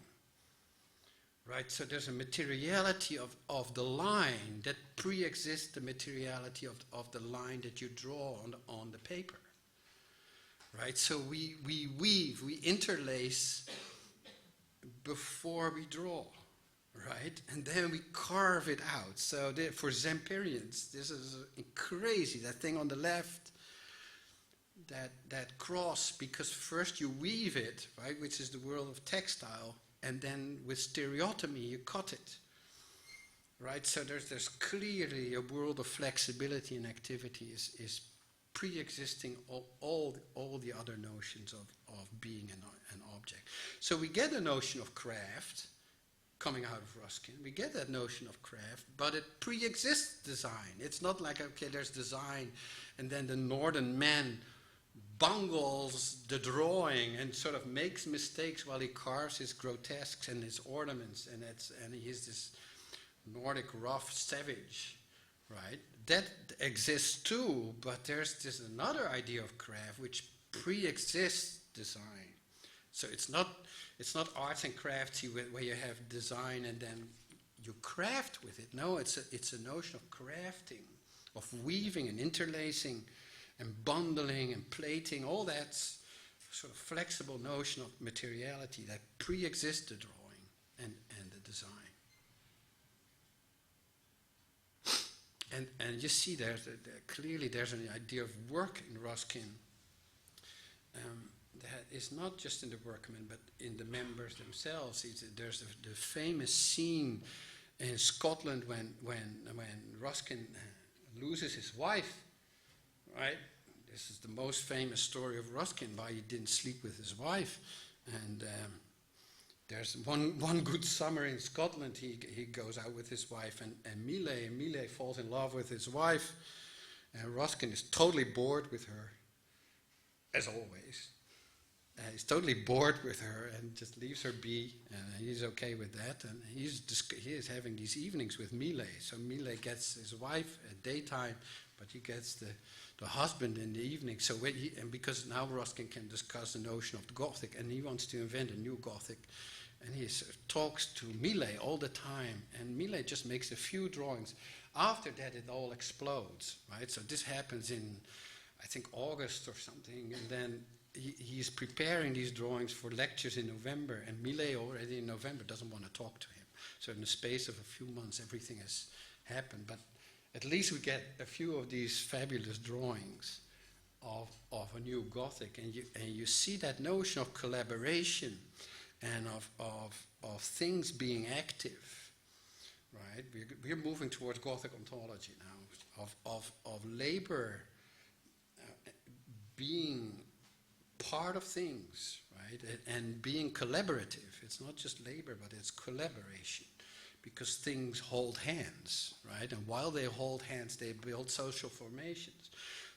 Right, so there's a materiality of the line that pre-exists the materiality of the line that you draw on the paper. Right, so we weave, we interlace before we draw, right? And then we carve it out. So for Zempirians, this is crazy. That thing on the left, that cross, because first you weave it, right, which is the world of textile, and then with stereotomy you cut it, right? So there's clearly a world of flexibility and activity is pre-existing all the other notions of being an object. So we get a notion of craft coming out of Ruskin. We get that notion of craft, but it pre-exists design. It's not like, okay, there's design, and then the northern man bungles the drawing and sort of makes mistakes while he carves his grotesques and his ornaments, and he's this Nordic rough savage, right? That exists too, but there's this another idea of craft which pre-exists design. So it's not arts and crafts where you have design and then you craft with it. No, it's a notion of crafting, of weaving and interlacing and bundling and plating. All that's sort of flexible notion of materiality that pre-exists the drawing and the design. And you see clearly there's an idea of work in Ruskin that is not just in the workmen, but in the members themselves. There's the famous scene in Scotland when Ruskin loses his wife, right? This is the most famous story of Ruskin, why he didn't sleep with his wife. And there's one good summer in Scotland, he goes out with his wife and Millet falls in love with his wife, and Ruskin is totally bored with her, as always. He's totally bored with her and just leaves her be, and he's okay with that. And he is having these evenings with Millet. So Millet gets his wife at daytime, but he gets the husband in the evening. So because now Ruskin can discuss the notion of the Gothic, and he wants to invent a new Gothic, and he talks to Millet all the time, and Millet just makes a few drawings. After that, it all explodes, right? So this happens in, I think, August or something, and then he's preparing these drawings for lectures in November, and Millet already in November doesn't want to talk to him. So in the space of a few months, everything has happened. But at least we get a few of these fabulous drawings of a new Gothic, and you see that notion of collaboration and of things being active, right? We're moving towards Gothic ontology now, of labor being part of things, right? And being collaborative. It's not just labor, but it's collaboration, because things hold hands, right? And while they hold hands, they build social formations.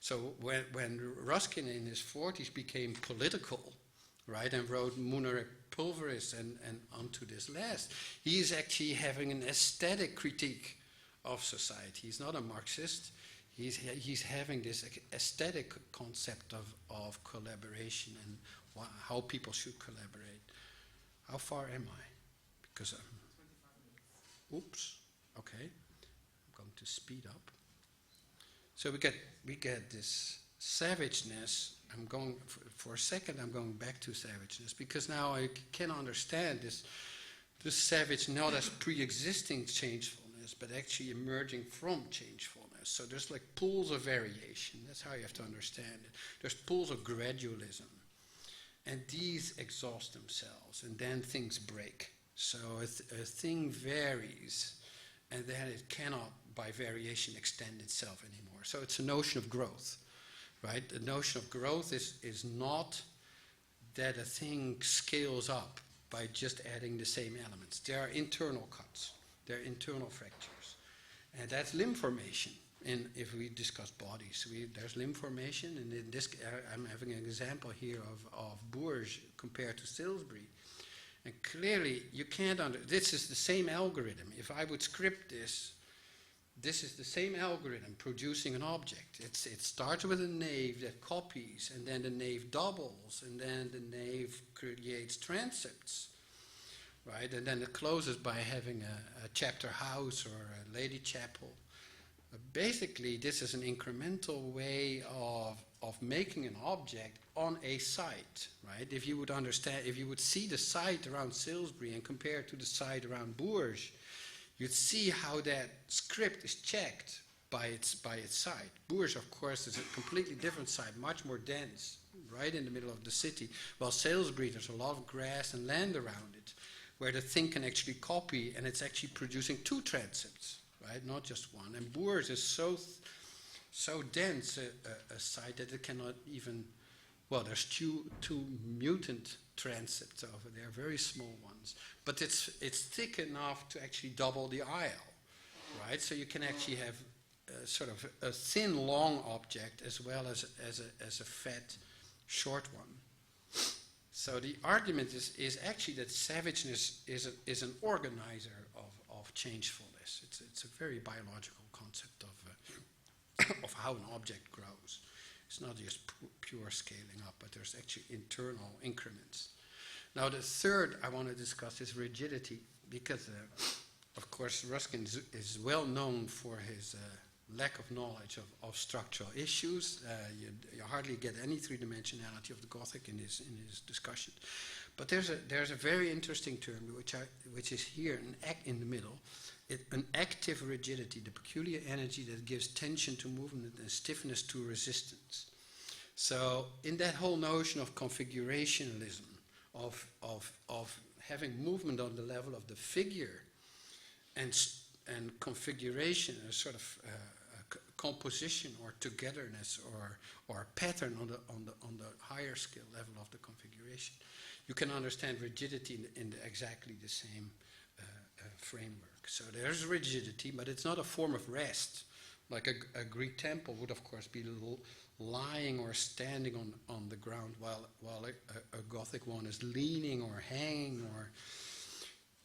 So when Ruskin in his 40s became political, right, and wrote Munere Pulveris and onto this last, he is actually having an aesthetic critique of society. He's not a Marxist. He's having this aesthetic concept of collaboration and how people should collaborate. How far am I? Because oops. Okay. I'm going to speed up. So we get this savageness. I'm going for a second. I'm going back to savageness because now I can understand this savage not as pre-existing changefulness, but actually emerging from changefulness. So there's like pools of variation. That's how you have to understand it. There's pools of gradualism, and these exhaust themselves, and then things break. So a thing varies, and then it cannot, by variation, extend itself anymore. So it's a notion of growth, right? The notion of growth is not that a thing scales up by just adding the same elements. There are internal cuts. There are internal fractures. And that's limb formation. And if we discuss bodies, there's limb formation. And in this, I'm having an example here of Bourges compared to Salisbury. And clearly, you can't this is the same algorithm. If I would script this is the same algorithm producing an object. It starts with a nave that copies, and then the nave doubles, and then the nave creates transepts, right? And then it closes by having a chapter house or a lady chapel. Basically, this is an incremental way of making an object on a site, right? If you would see the site around Salisbury and compare it to the site around Bourges, you'd see how that script is checked by its site. Bourges, of course, is a completely different site, much more dense, right in the middle of the city. While Salisbury, there's a lot of grass and land around it, where the thing can actually copy, and it's actually producing two transepts, right? Not just one. And Bourges is so dense a site that it cannot even, well, there's two mutant transepts over there, very small ones. But it's thick enough to actually double the aisle, right? So you can actually have sort of a thin, long object as well as a fat, short one. So the argument is actually that savageness is an organizer of changefulness. It's a very biological concept of how an object grows. It's not just pure scaling up, but there's actually internal increments. Now the third I want to discuss is rigidity, because of course Ruskin is well known for his lack of knowledge of structural issues. You hardly get any three-dimensionality of the Gothic in his discussion. But there's a very interesting term which is here in the middle. An active rigidity, the peculiar energy that gives tension to movement and stiffness to resistance. So in that whole notion of configurationalism, of having movement on the level of the figure and configuration, a sort of composition or togetherness or pattern on the higher scale level of the configuration, you can understand rigidity in exactly the same framework. So there's rigidity, but it's not a form of rest. Like a Greek temple would, of course, be lying or standing on the ground, while a Gothic one is leaning or hanging, or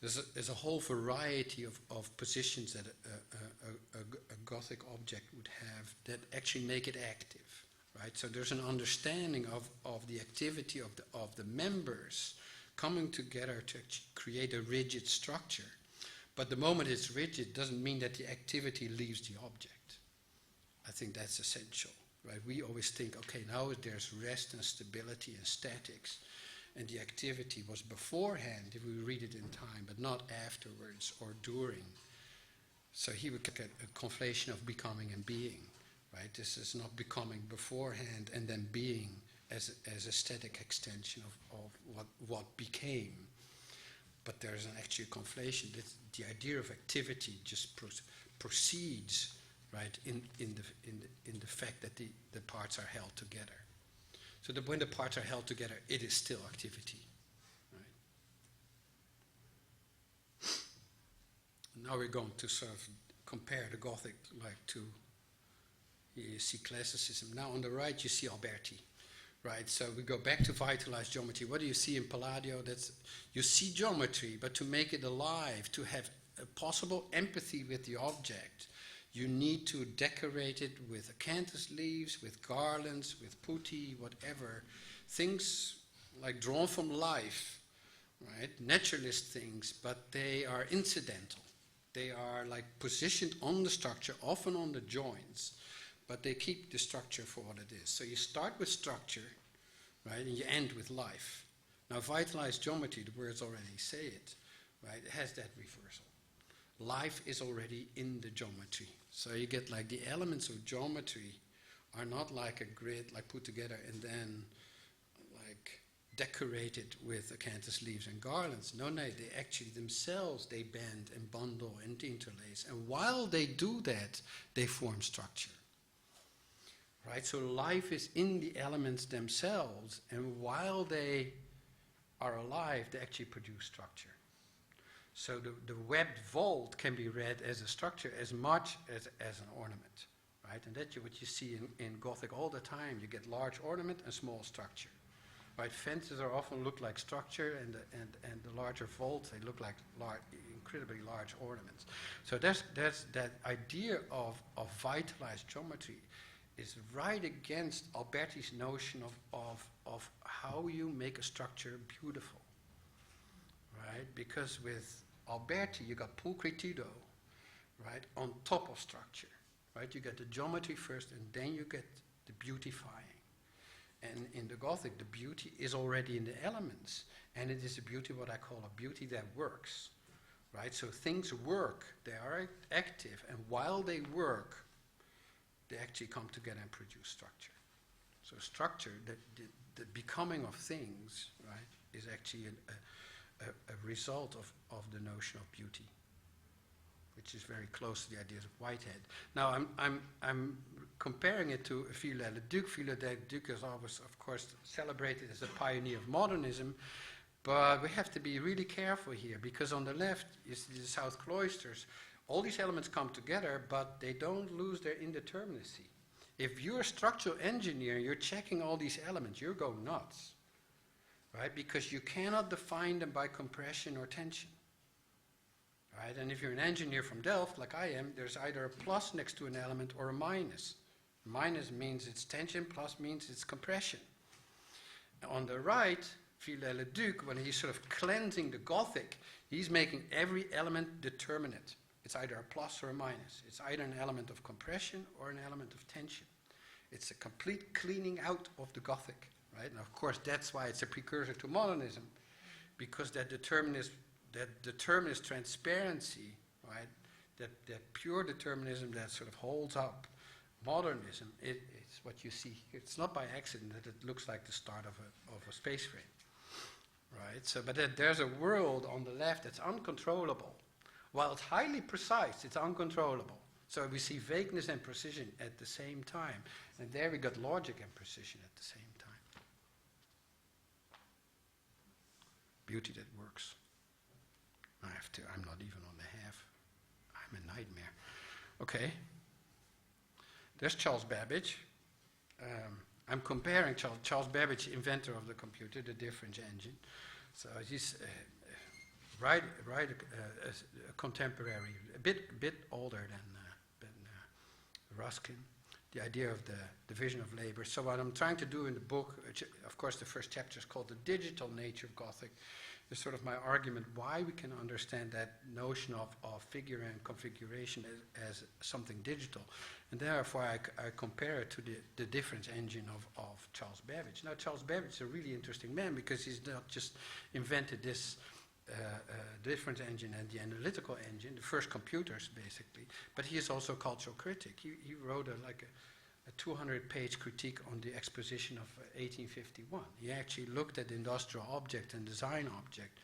there's a whole variety of positions that a Gothic object would have that actually make it active, right? So there's an understanding of the activity of the members coming together to create a rigid structure. But the moment it's rigid doesn't mean that the activity leaves the object. I think that's essential, right? We always think, okay, now there's rest and stability and statics, and the activity was beforehand, if we read it in time, but not afterwards or during. So he would get a conflation of becoming and being, right? This is not becoming beforehand and then being as a static extension of what became. But there's an actual conflation. The idea of activity just proceeds, right, in the fact that the parts are held together. So that when the parts are held together, it is still activity, right? Now we're going to sort of compare the Gothic, like to, You see classicism. Now on the right you see Alberti. Right, so we go back to vitalized geometry. What do you see in Palladio? You see geometry, but to make it alive, to have a possible empathy with the object, you need to decorate it with acanthus leaves, with garlands, with putti, whatever. Things like drawn from life, right? Naturalist things, but they are incidental. They are like positioned on the structure, often on the joints, but they keep the structure for what it is. So you start with structure, right, and you end with life. Now, vitalized geometry, the words already say it, right, it has that reversal. Life is already in the geometry. So you get like the elements of geometry are not like a grid, like put together and then like decorated with acanthus leaves and garlands. No, they actually themselves, they bend and bundle and interlace. And while they do that, they form structure. Right, so life is in the elements themselves, and while they are alive, they actually produce structure. So the webbed vault can be read as a structure as much as an ornament, right? And that's what you see in Gothic all the time. You get large ornament and small structure, right? Fences are often look like structure, and the larger vaults, they look like incredibly large ornaments. So that's that idea of vitalized geometry is right against Alberti's notion of how you make a structure beautiful, right? Because with Alberti, you got pulchritudo, right, on top of structure, right? You get the geometry first, and then you get the beautifying. And in the Gothic, the beauty is already in the elements, and it is a beauty, what I call a beauty that works, right? So things work, they are active, and while they work, they actually come together and produce structure. So structure, the becoming of things, right, is actually a result of the notion of beauty, which is very close to the ideas of Whitehead. Now I'm comparing it to Viollet-le-Duc. Viollet-le-Duc is always, of course, celebrated as a pioneer of modernism, but we have to be really careful here, because on the left is the South Cloisters. All these elements come together, but they don't lose their indeterminacy. If you're a structural engineer, you're checking all these elements, you're going nuts, right? Because you cannot define them by compression or tension, right? And if you're an engineer from Delft, like I am, there's either a plus next to an element or a minus. Minus means it's tension, plus means it's compression. On the right, Viollet-le-Duc, when he's sort of cleansing the Gothic, he's making every element determinate. It's either a plus or a minus. It's either an element of compression or an element of tension. It's a complete cleaning out of the Gothic, right? And of course, that's why it's a precursor to modernism, because that determinist transparency, right? That pure determinism that sort of holds up modernism, it's what you see. It's not by accident that it looks like the start of a space frame, right? So, but there's a world on the left that's uncontrollable. While it's highly precise, it's uncontrollable. So we see vagueness and precision at the same time. And there we got logic and precision at the same time. Beauty that works. I'm not even on the half. I'm a nightmare. Okay. There's Charles Babbage. I'm comparing Charles Babbage, inventor of the computer, the difference engine. So he's a contemporary, a bit older than Ruskin, the idea of the division of labor. So what I'm trying to do in the book, of course the first chapter is called The Digital Nature of Gothic, is sort of my argument why we can understand that notion of figure and configuration as something digital. And therefore I compare it to the difference engine of Charles Babbage. Now Charles Babbage is a really interesting man, because he's not just invented this difference engine and the analytical engine, the first computers basically, but he is also a cultural critic. He wrote a 200-page critique on the exposition of 1851. He actually looked at the industrial object and design object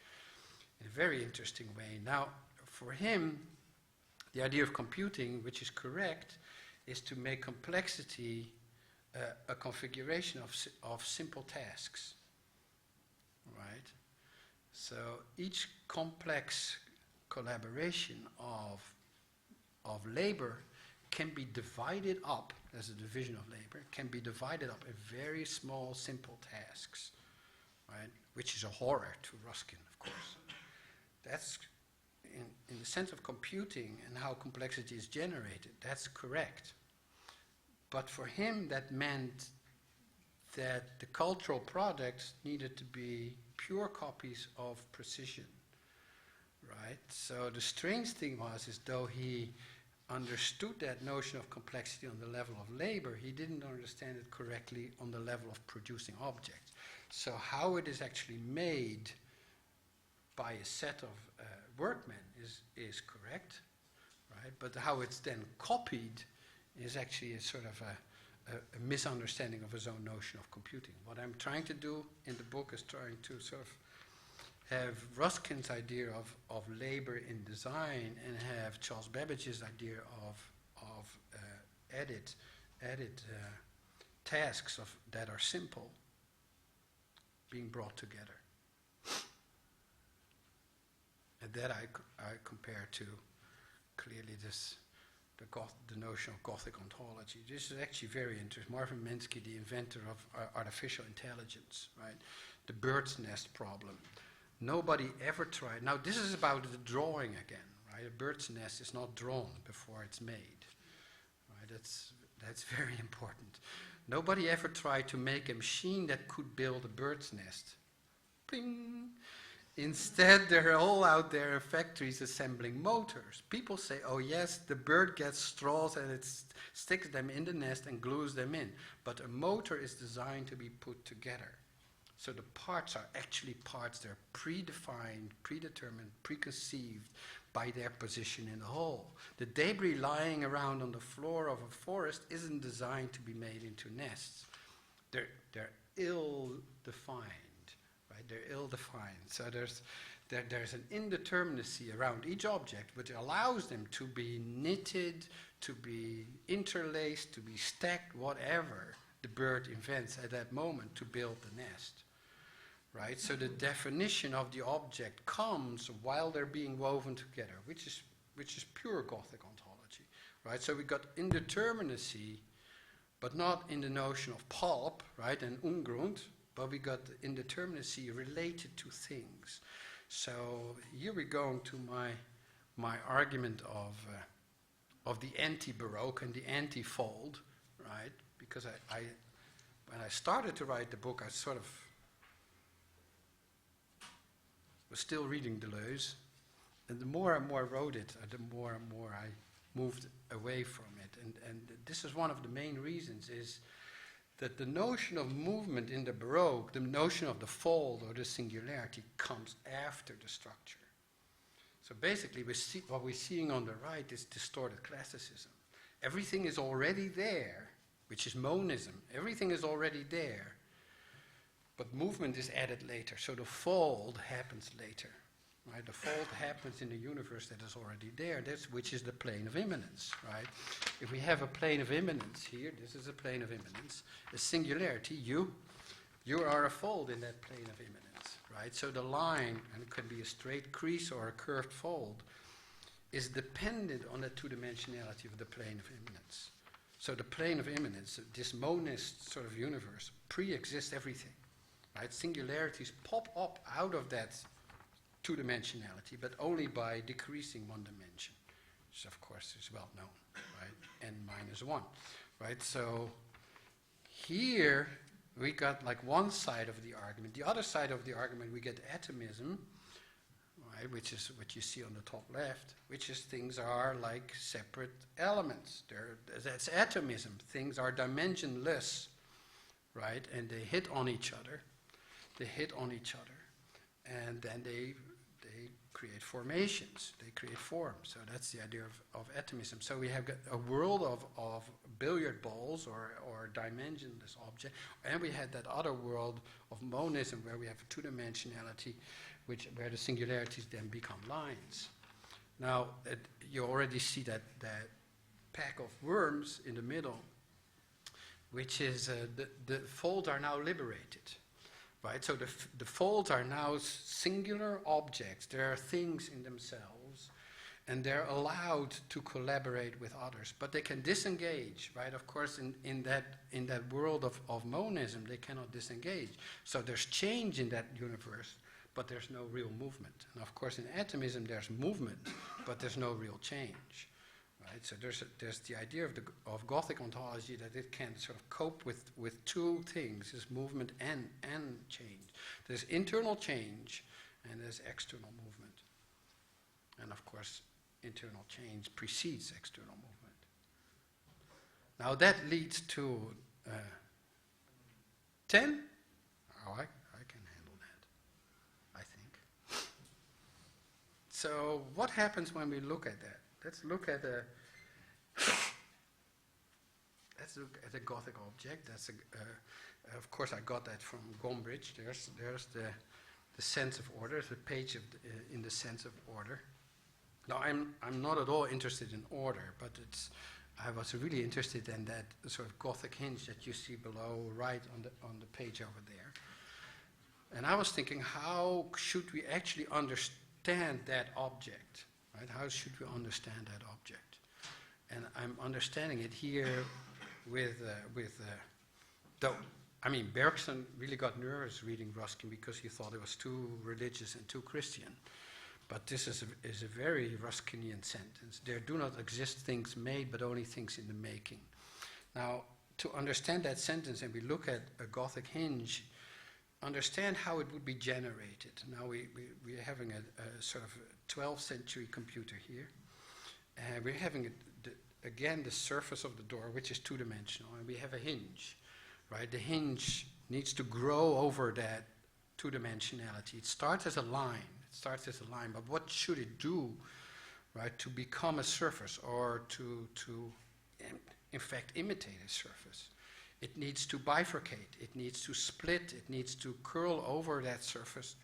in a very interesting way. Now, for him, the idea of computing, which is correct, is to make complexity a configuration of simple tasks, right? So each complex collaboration of labor can be divided up, as a division of labor, can be divided up in very small, simple tasks, right? Which is a horror to Ruskin, of course. That's, in the sense of computing and how complexity is generated, that's correct. But for him, that meant that the cultural products needed to be pure copies of precision, right? So the strange thing was, is though he understood that notion of complexity on the level of labor, he didn't understand it correctly on the level of producing objects. So how it is actually made by a set of workmen is correct, right? But how it's then copied is actually a sort of a misunderstanding of his own notion of computing. What I'm trying to do in the book is trying to sort of have Ruskin's idea of labor in design and have Charles Babbage's idea of added tasks that are simple being brought together. And that I compare to clearly the notion of Gothic ontology. This is actually very interesting. Marvin Minsky, the inventor of artificial intelligence, right? The bird's nest problem. Nobody ever tried. Now this is about the drawing again, right? A bird's nest is not drawn before it's made, right? That's very important. Nobody ever tried to make a machine that could build a bird's nest. Ping! Instead, they're all out there in factories assembling motors. People say, oh yes, the bird gets straws and it sticks them in the nest and glues them in. But a motor is designed to be put together. So the parts are actually parts. They're predefined, predetermined, preconceived by their position in the whole. The debris lying around on the floor of a forest isn't designed to be made into nests. They're ill-defined. Right? They're ill-defined. So there's an indeterminacy around each object which allows them to be knitted, to be interlaced, to be stacked, whatever the bird invents at that moment to build the nest. Right? So the definition of the object comes while they're being woven together, which is pure Gothic ontology. Right? So we got indeterminacy, but not in the notion of pulp, right, and ungrund, but we got the indeterminacy related to things. So here we're going to my argument of the anti-Baroque and the anti-fold, right? Because I when I started to write the book, I sort of was still reading Deleuze, and the more and more I wrote it, the more and more I moved away from it. And this is one of the main reasons, is that the notion of movement in the Baroque, the notion of the fold or the singularity, comes after the structure. So basically, what we're seeing on the right is distorted classicism. Everything is already there, which is monism. Everything is already there, but movement is added later. So the fold happens later. Right? The fold happens in the universe that is already there, which is the plane of immanence. Right? If we have a plane of immanence here, this is a plane of immanence, a singularity, you are a fold in that plane of immanence. Right? So the line, and it could be a straight crease or a curved fold, is dependent on the two-dimensionality of the plane of immanence. So the plane of immanence, this monist sort of universe, pre-exists everything. Right? Singularities pop up out of that two-dimensionality, but only by decreasing one dimension, which of course is well known, right? n-1, right? So here we got like one side of the argument. The other side of the argument, we get atomism, right? Which is what you see on the top left, which is things are like separate elements. That's atomism. Things are dimensionless, right? And they hit on each other. And then they create formations, they create forms. So that's the idea of atomism. So we have got a world of billiard balls or dimensionless objects, and we had that other world of monism where we have two-dimensionality, where the singularities then become lines. Now, you already see that pack of worms in the middle, which is the folds are now liberated. Right, so the folds are now singular objects. There are things in themselves, And they're allowed to collaborate with others, but they can disengage, right? Of course, in that world of monism, they cannot disengage. So there's change in that universe, but there's no real movement. And of course, in atomism, there's movement, but there's no real change, right? So there's the idea of Gothic ontology that it can sort of cope with two things: is movement and change. There's internal change, and there's external movement. And of course, internal change precedes external movement. Now that leads to 10? Oh, I can handle that, I think. So what happens when we look at that? Let's look at a Gothic object. That's of course, I got that from Gombrich. There's the sense of order. There's a page in the sense of order. Now, I'm not at all interested in order, but I was really interested in that sort of Gothic hinge that you see below, right on the page over there. And I was thinking, how should we actually understand that object? Right? How should we understand that object? And I'm understanding it here Bergson really got nervous reading Ruskin because he thought it was too religious and too Christian. But this is a very Ruskinian sentence. There do not exist things made, but only things in the making. Now, to understand that sentence, and we look at a Gothic hinge, understand how it would be generated. Now, we're having a sort of 12th century computer here. And we're having, again, the surface of the door, which is two-dimensional, and we have a hinge, right? The hinge needs to grow over that two-dimensionality. It starts as a line. But what should it do, right, to become a surface or to in fact, imitate a surface? It needs to bifurcate. It needs to split. It needs to curl over that surface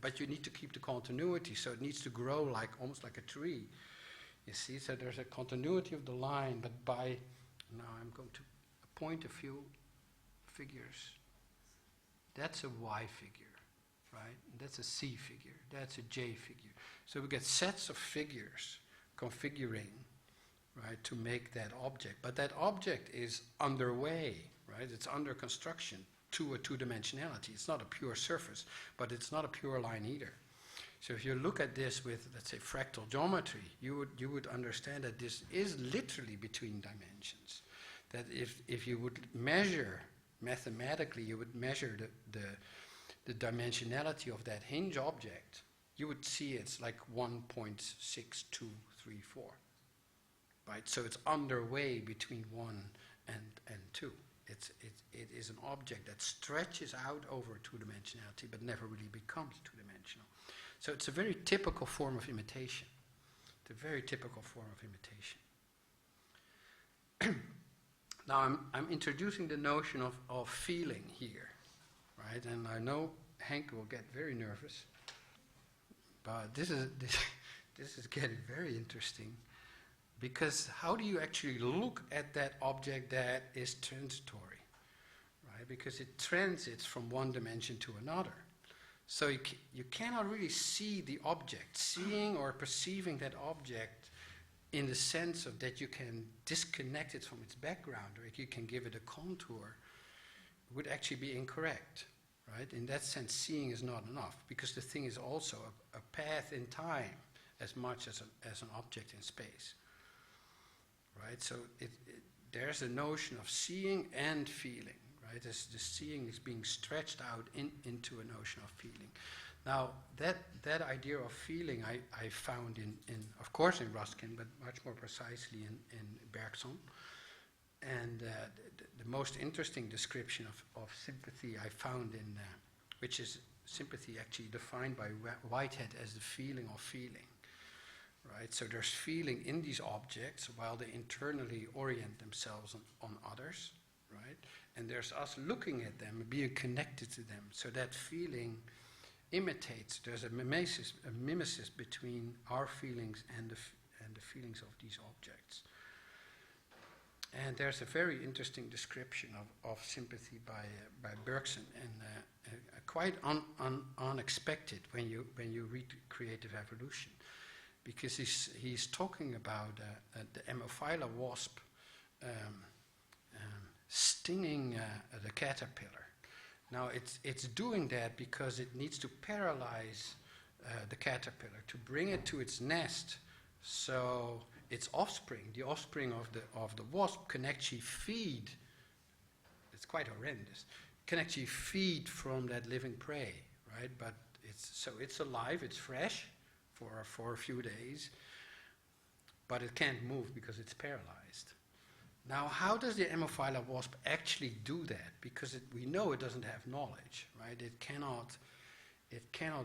but you need to keep the continuity, so it needs to grow almost like a tree. You see, so there's a continuity of the line, but now I'm going to point a few figures. That's a Y figure. Right? That's a C figure, that's a J figure. So we get sets of figures configuring, right, to make that object. But that object is underway, right? It's under construction to a two-dimensionality. It's not a pure surface, but it's not a pure line either. So if you look at this with, let's say, fractal geometry, you would understand that this is literally between dimensions. That if you would measure mathematically, you would measure the dimensionality of that hinge object, you would see it's like 1.6234, right? So it's underway between 1 and 2. It is an object that stretches out over two-dimensionality but never really becomes two-dimensional. So it's a very typical form of imitation. It's a very typical form of imitation. Now I'm introducing the notion of feeling here. Right, and I know Henk will get very nervous, but this is getting very interesting, because how do you actually look at that object that is transitory, right? Because it transits from one dimension to another. So you cannot really see the object. Seeing or perceiving that object in the sense of that you can disconnect it from its background, or you can give it a contour, would actually be incorrect, right? In that sense, seeing is not enough, because the thing is also a path in time as much as an object in space, right? So there's a notion of seeing and feeling, right? The seeing is being stretched out into a notion of feeling. Now, that idea of feeling I found in of course in Ruskin, but much more precisely in Bergson. And the most interesting description of sympathy I found which is sympathy actually defined by Whitehead as the feeling of feeling, right? So there's feeling in these objects while they internally orient themselves on others, right? And there's us looking at them, being connected to them. So that feeling imitates, there's a mimesis between our feelings and the feelings of these objects. And there's a very interesting description of sympathy by Bergson, and quite unexpected when you read Creative Evolution, because he's talking about the Ammophila wasp stinging the caterpillar. Now it's doing that because it needs to paralyze the caterpillar to bring it to its nest, so its offspring, the offspring of the wasp, can actually feed. It's quite horrendous. Can actually feed from that living prey, right? But it's alive, it's fresh for a few days, but it can't move because it's paralyzed. Now, how does the Ammophila wasp actually do that? Because we know it doesn't have knowledge, right? It cannot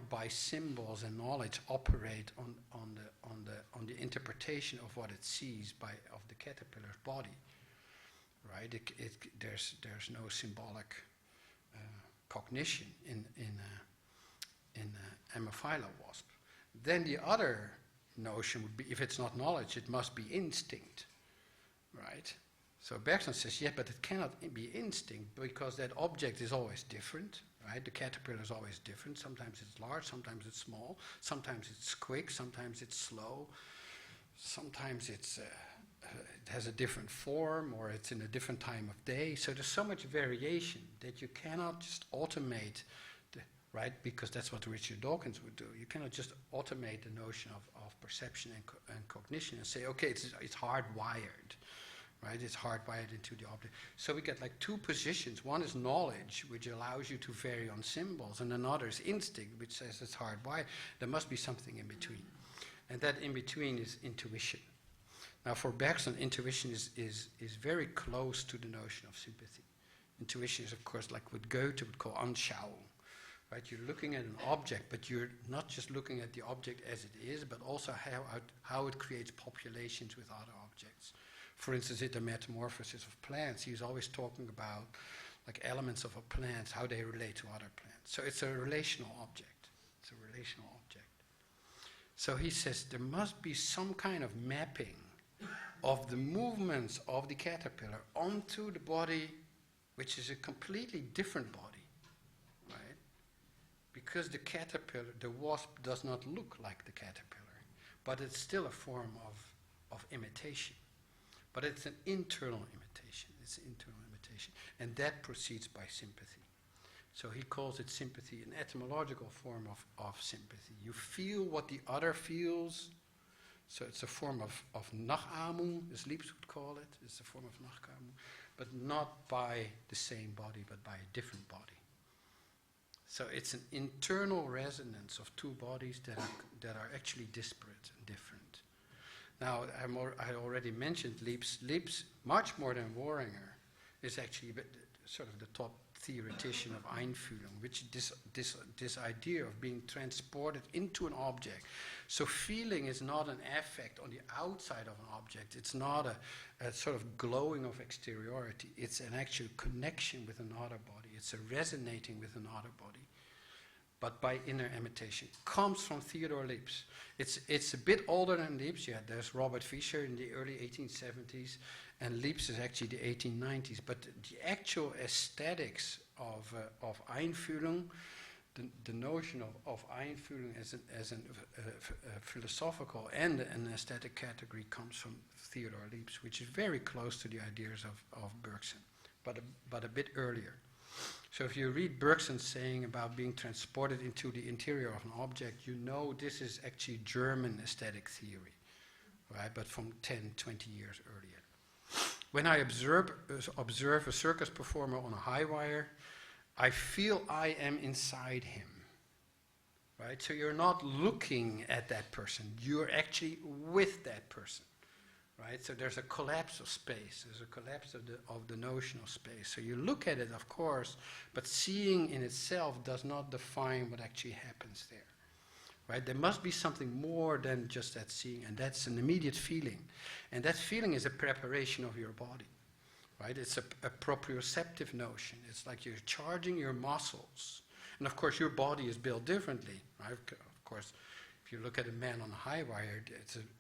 by symbols and knowledge operate on the interpretation of what it sees of the caterpillar's body, right? There's no symbolic cognition in Ammophila wasp. Then the other notion would be, if it's not knowledge, it must be instinct, right? So Bergson says, yeah, but it cannot be instinct because that object is always different, right? The caterpillar is always different. Sometimes it's large, sometimes it's small, sometimes it's quick, sometimes it's slow, sometimes it has a different form, or it's in a different time of day. So there's so much variation that you cannot just automate, right? Because that's what Richard Dawkins would do. You cannot just automate the notion of perception and cognition and say, okay, it's hardwired. Right, it's hardwired into the object. So we get like two positions. One is knowledge, which allows you to vary on symbols, and another is instinct, which says it's hardwired. There must be something in between. And that in between is intuition. Now for Bergson, intuition is very close to the notion of sympathy. Intuition is, of course, like what Goethe would call Anschauung. Right? You're looking at an object, but you're not just looking at the object as it is, but also how it creates populations with other objects. For instance, in the metamorphosis of plants, he's always talking about like elements of a plant, how they relate to other plants. So it's a relational object. It's a relational object. So he says there must be some kind of mapping of the movements of the caterpillar onto the body, which is a completely different body, right? Because the caterpillar, the wasp, does not look like the caterpillar, but it's still a form of imitation. But it's an internal imitation. It's an internal imitation. And that proceeds by sympathy. So he calls it sympathy, an etymological form of sympathy. You feel what the other feels. So it's a form of nachahmung, as Leibs would call it. It's a form of nachahmung, but not by the same body, but by a different body. So it's an internal resonance of two bodies that are actually disparate and different. Now, I already mentioned Leibs. Leibs, much more than Wöhringer, is actually sort of the top theoretician of Einfühlung, which this idea of being transported into an object. So feeling is not an affect on the outside of an object. It's not a sort of glowing of exteriority. It's an actual connection with another body. It's a resonating with another body, but by inner imitation. Comes from Theodor Leibs. It's a bit older than Leibs. Yeah, there's Robert Fischer in the early 1870s, and Leibs is actually the 1890s. But the actual aesthetics of Einfühlung, the notion of Einfühlung as a philosophical and an aesthetic category, comes from Theodor Leibs, which is very close to the ideas of Bergson, but a bit earlier. So if you read Bergson saying about being transported into the interior of an object, you know this is actually German aesthetic theory, right? But from 10, 20 years earlier. When I observe a circus performer on a high wire, I feel I am inside him, right? So you're not looking at that person, you're actually with that person. Right? So there's a collapse of space. There's a collapse of the notional space. So you look at it, of course, but seeing in itself does not define what actually happens there. Right? There must be something more than just that seeing, and that's an immediate feeling. And that feeling is a preparation of your body. Right? It's a proprioceptive notion. It's like you're charging your muscles. And of course, your body is built differently. Right? Of course, if you look at a man on a high wire,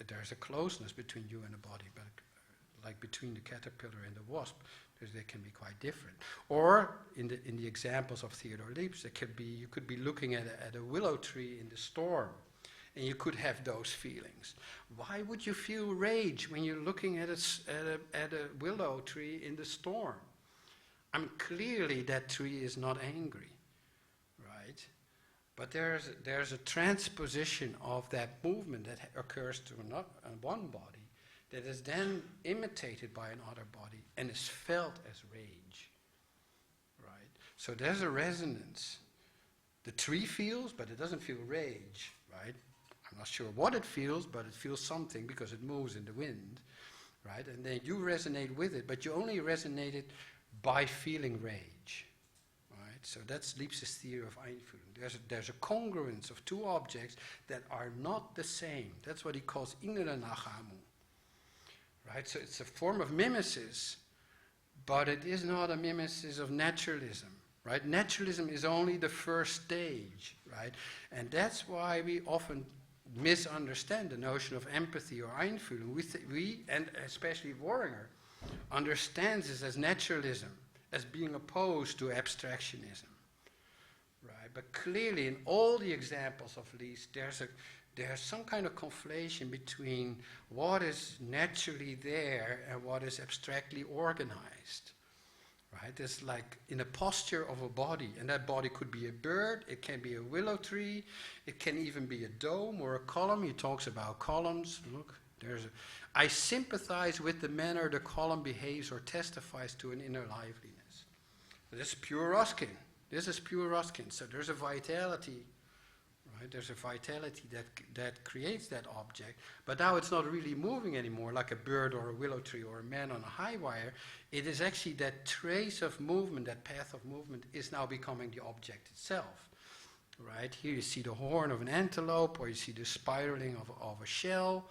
there's a closeness between you and the body, but like between the caterpillar and the wasp, they can be quite different. Or in the examples of Theodor Leibs, you could be looking at a willow tree in the storm, and you could have those feelings. Why would you feel rage when you're looking at a willow tree in the storm? I mean, clearly that tree is not angry, right? But there's a transposition of that movement that occurs to one body that is then imitated by another body and is felt as rage, right? So there's a resonance. The tree feels, but it doesn't feel rage, right? I'm not sure what it feels, but it feels something because it moves in the wind, right? And then you resonate with it, but you only resonate it by feeling rage, right? So that's Leib's theory of Einfühlung. There's a congruence of two objects that are not the same. That's what he calls innere Nachahmung, right? So it's a form of mimesis, but it is not a mimesis of naturalism, right? Naturalism is only the first stage, right? And that's why we often misunderstand the notion of empathy or Einfühlung. We and especially Worringer, understands this as naturalism, as being opposed to abstractionism, right? But clearly, in all the examples of Leib's, there's some kind of conflation between what is naturally there and what is abstractly organized, right? It's like in a posture of a body, and that body could be a bird, it can be a willow tree, it can even be a dome or a column. He talks about columns. Look, I sympathize with the manner the column behaves or testifies to an inner liveliness. This is pure Ruskin. This is pure Ruskin. So there's a vitality, right? There's a vitality that creates that object, but now it's not really moving anymore like a bird or a willow tree or a man on a high wire. It is actually that trace of movement, that path of movement is now becoming the object itself, right? Here you see the horn of an antelope, or you see the spiraling of a shell.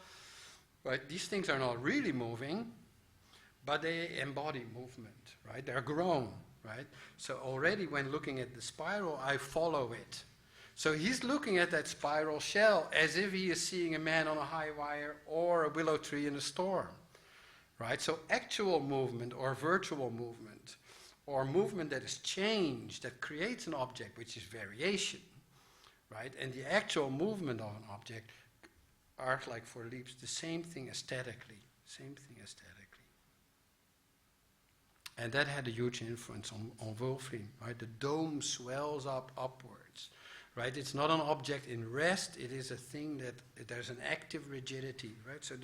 Right, these things are not really moving, but they embody movement, right? They're grown, right? So already when looking at the spiral, I follow it. So he's looking at that spiral shell as if he is seeing a man on a high wire or a willow tree in a storm, right? So actual movement or virtual movement or movement that is changed, that creates an object, which is variation, right? And the actual movement of an object are, like for Leib's, the same thing aesthetically. And that had a huge influence on Wulfing, right? The dome swells upwards, right? It's not an object in rest, it is a thing that there's an active rigidity, right? So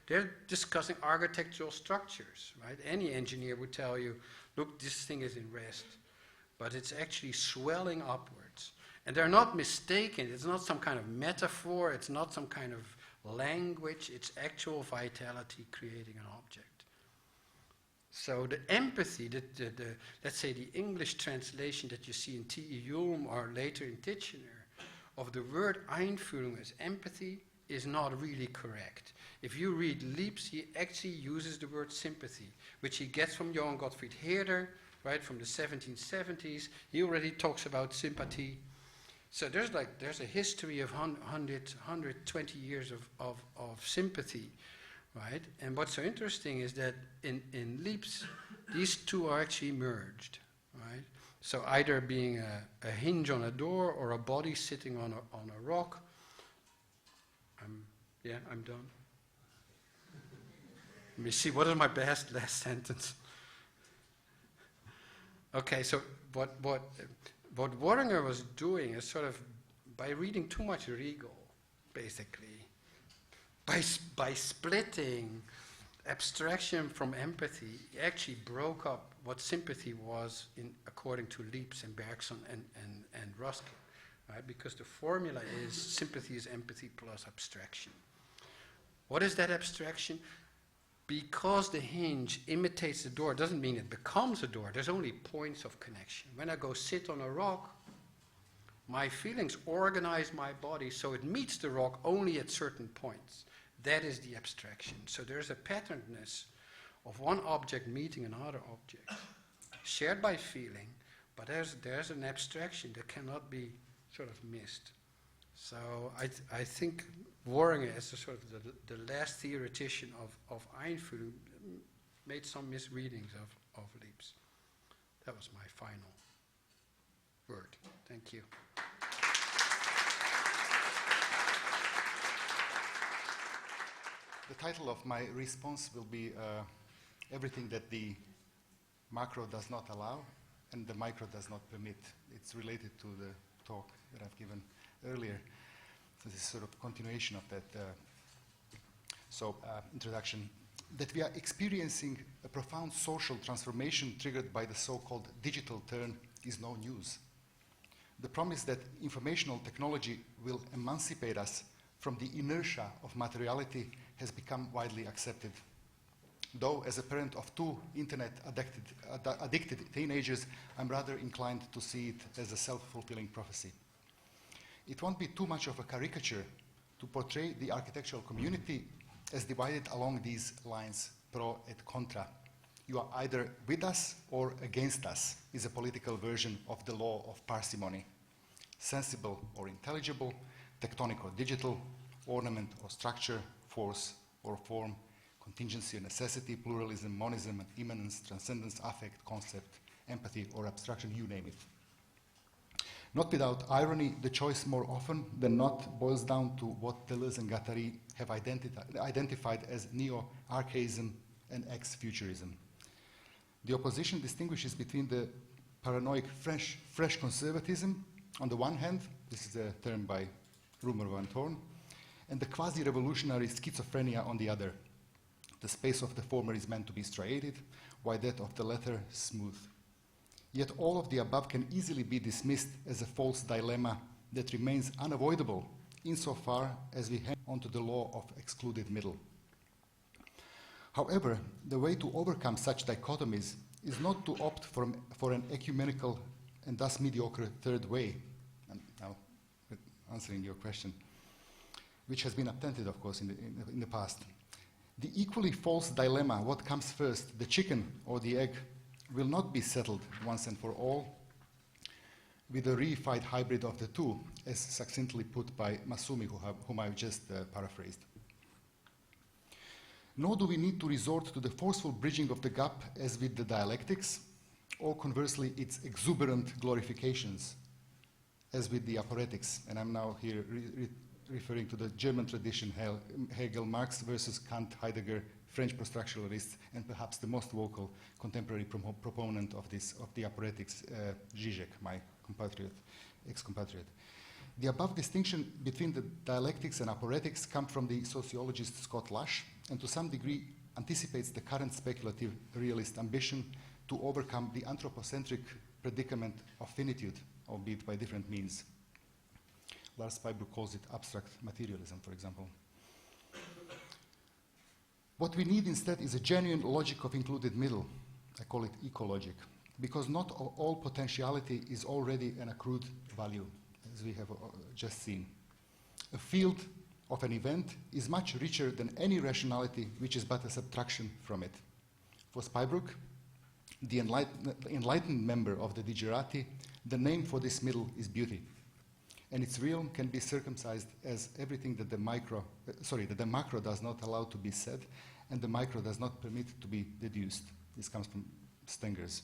they're discussing architectural structures, right? Any engineer would tell you, look, this thing is in rest, but it's actually swelling upwards. And they're not mistaken, it's not some kind of metaphor, it's not some kind of language, it's actual vitality creating an object. So the empathy, let's say the English translation that you see in T.E. Hulme or later in Titchener of the word Einfühlung as empathy is not really correct. If you read Leib's, he actually uses the word sympathy, which he gets from Johann Gottfried Herder, right, from the 1770s. He already talks about sympathy. So there's a history of 120 years of sympathy, right? And what's so interesting is that in Leib's, these two are actually merged, right? So either being a hinge on a door or a body sitting on a rock. I'm done. Let me see, what is my last sentence? Okay, so what Worringer was doing is sort of, by reading too much Riegel, basically, by splitting abstraction from empathy, he actually broke up what sympathy was according to Leibs and Bergson and Ruskin, right? Because the formula is sympathy is empathy plus abstraction. What is that abstraction? Because the hinge imitates the door doesn't mean it becomes a door. There's only points of connection. When I go sit on a rock, my feelings organize my body so it meets the rock only at certain points. That is the abstraction. So there's a patternedness of one object meeting another object, shared by feeling, but there's an abstraction that cannot be sort of missed. So I think Worringer, as a sort of the last theoretician of Einfühlung, made some misreadings of Leib's. That was my final word. Thank you. The title of my response will be everything that the macro does not allow and the micro does not permit. It's related to the talk that I've given earlier. So this is sort of continuation of that introduction. That we are experiencing a profound social transformation triggered by the so-called digital turn is no news. The promise that informational technology will emancipate us from the inertia of materiality has become widely accepted. Though, as a parent of two internet-addicted teenagers, I'm rather inclined to see it as a self-fulfilling prophecy. It won't be too much of a caricature to portray the architectural community as divided along these lines, pro et contra. You are either with us or against us, is a political version of the law of parsimony. Sensible or intelligible, tectonic or digital, ornament or structure, force or form, contingency or necessity, pluralism, monism, immanence, transcendence, affect, concept, empathy or abstraction, you name it. Not without irony, the choice more often than not boils down to what Deleuze and Guattari have identified as neo-archaism and ex-futurism. The opposition distinguishes between the paranoid fresh conservatism on the one hand, this is a term by Rumer van Thorn, and the quasi-revolutionary schizophrenia on the other. The space of the former is meant to be striated, while that of the latter smooth. Yet all of the above can easily be dismissed as a false dilemma that remains unavoidable insofar as we hang on to the law of excluded middle. However, the way to overcome such dichotomies is not to opt for an ecumenical and thus mediocre third way, and now answering your question, which has been attempted, of course, in the past. The equally false dilemma, what comes first, the chicken or the egg, will not be settled once and for all with a reified hybrid of the two, as succinctly put by Masumi, whom I've just paraphrased. Nor do we need to resort to the forceful bridging of the gap as with the dialectics, or conversely its exuberant glorifications, as with the aporetics. And I'm now here referring to the German tradition, Hegel, Marx versus Kant, Heidegger, French post-structuralists, and perhaps the most vocal contemporary proponent of the aporetics, Zizek, my ex-compatriot. The above distinction between the dialectics and aporetics come from the sociologist Scott Lush, and to some degree anticipates the current speculative realist ambition to overcome the anthropocentric predicament of finitude, albeit by different means. Lars Spuybrooke calls it abstract materialism, for example. What we need instead is a genuine logic of included middle. I call it ecologic, because not all potentiality is already an accrued value, as we have just seen. A field of an event is much richer than any rationality which is but a subtraction from it. For Spuybrooke, the enlightened member of the Digerati, the name for this middle is beauty. And its realm can be circumcised as everything that the macro does not allow to be said, and the micro does not permit to be deduced. This comes from Stengers.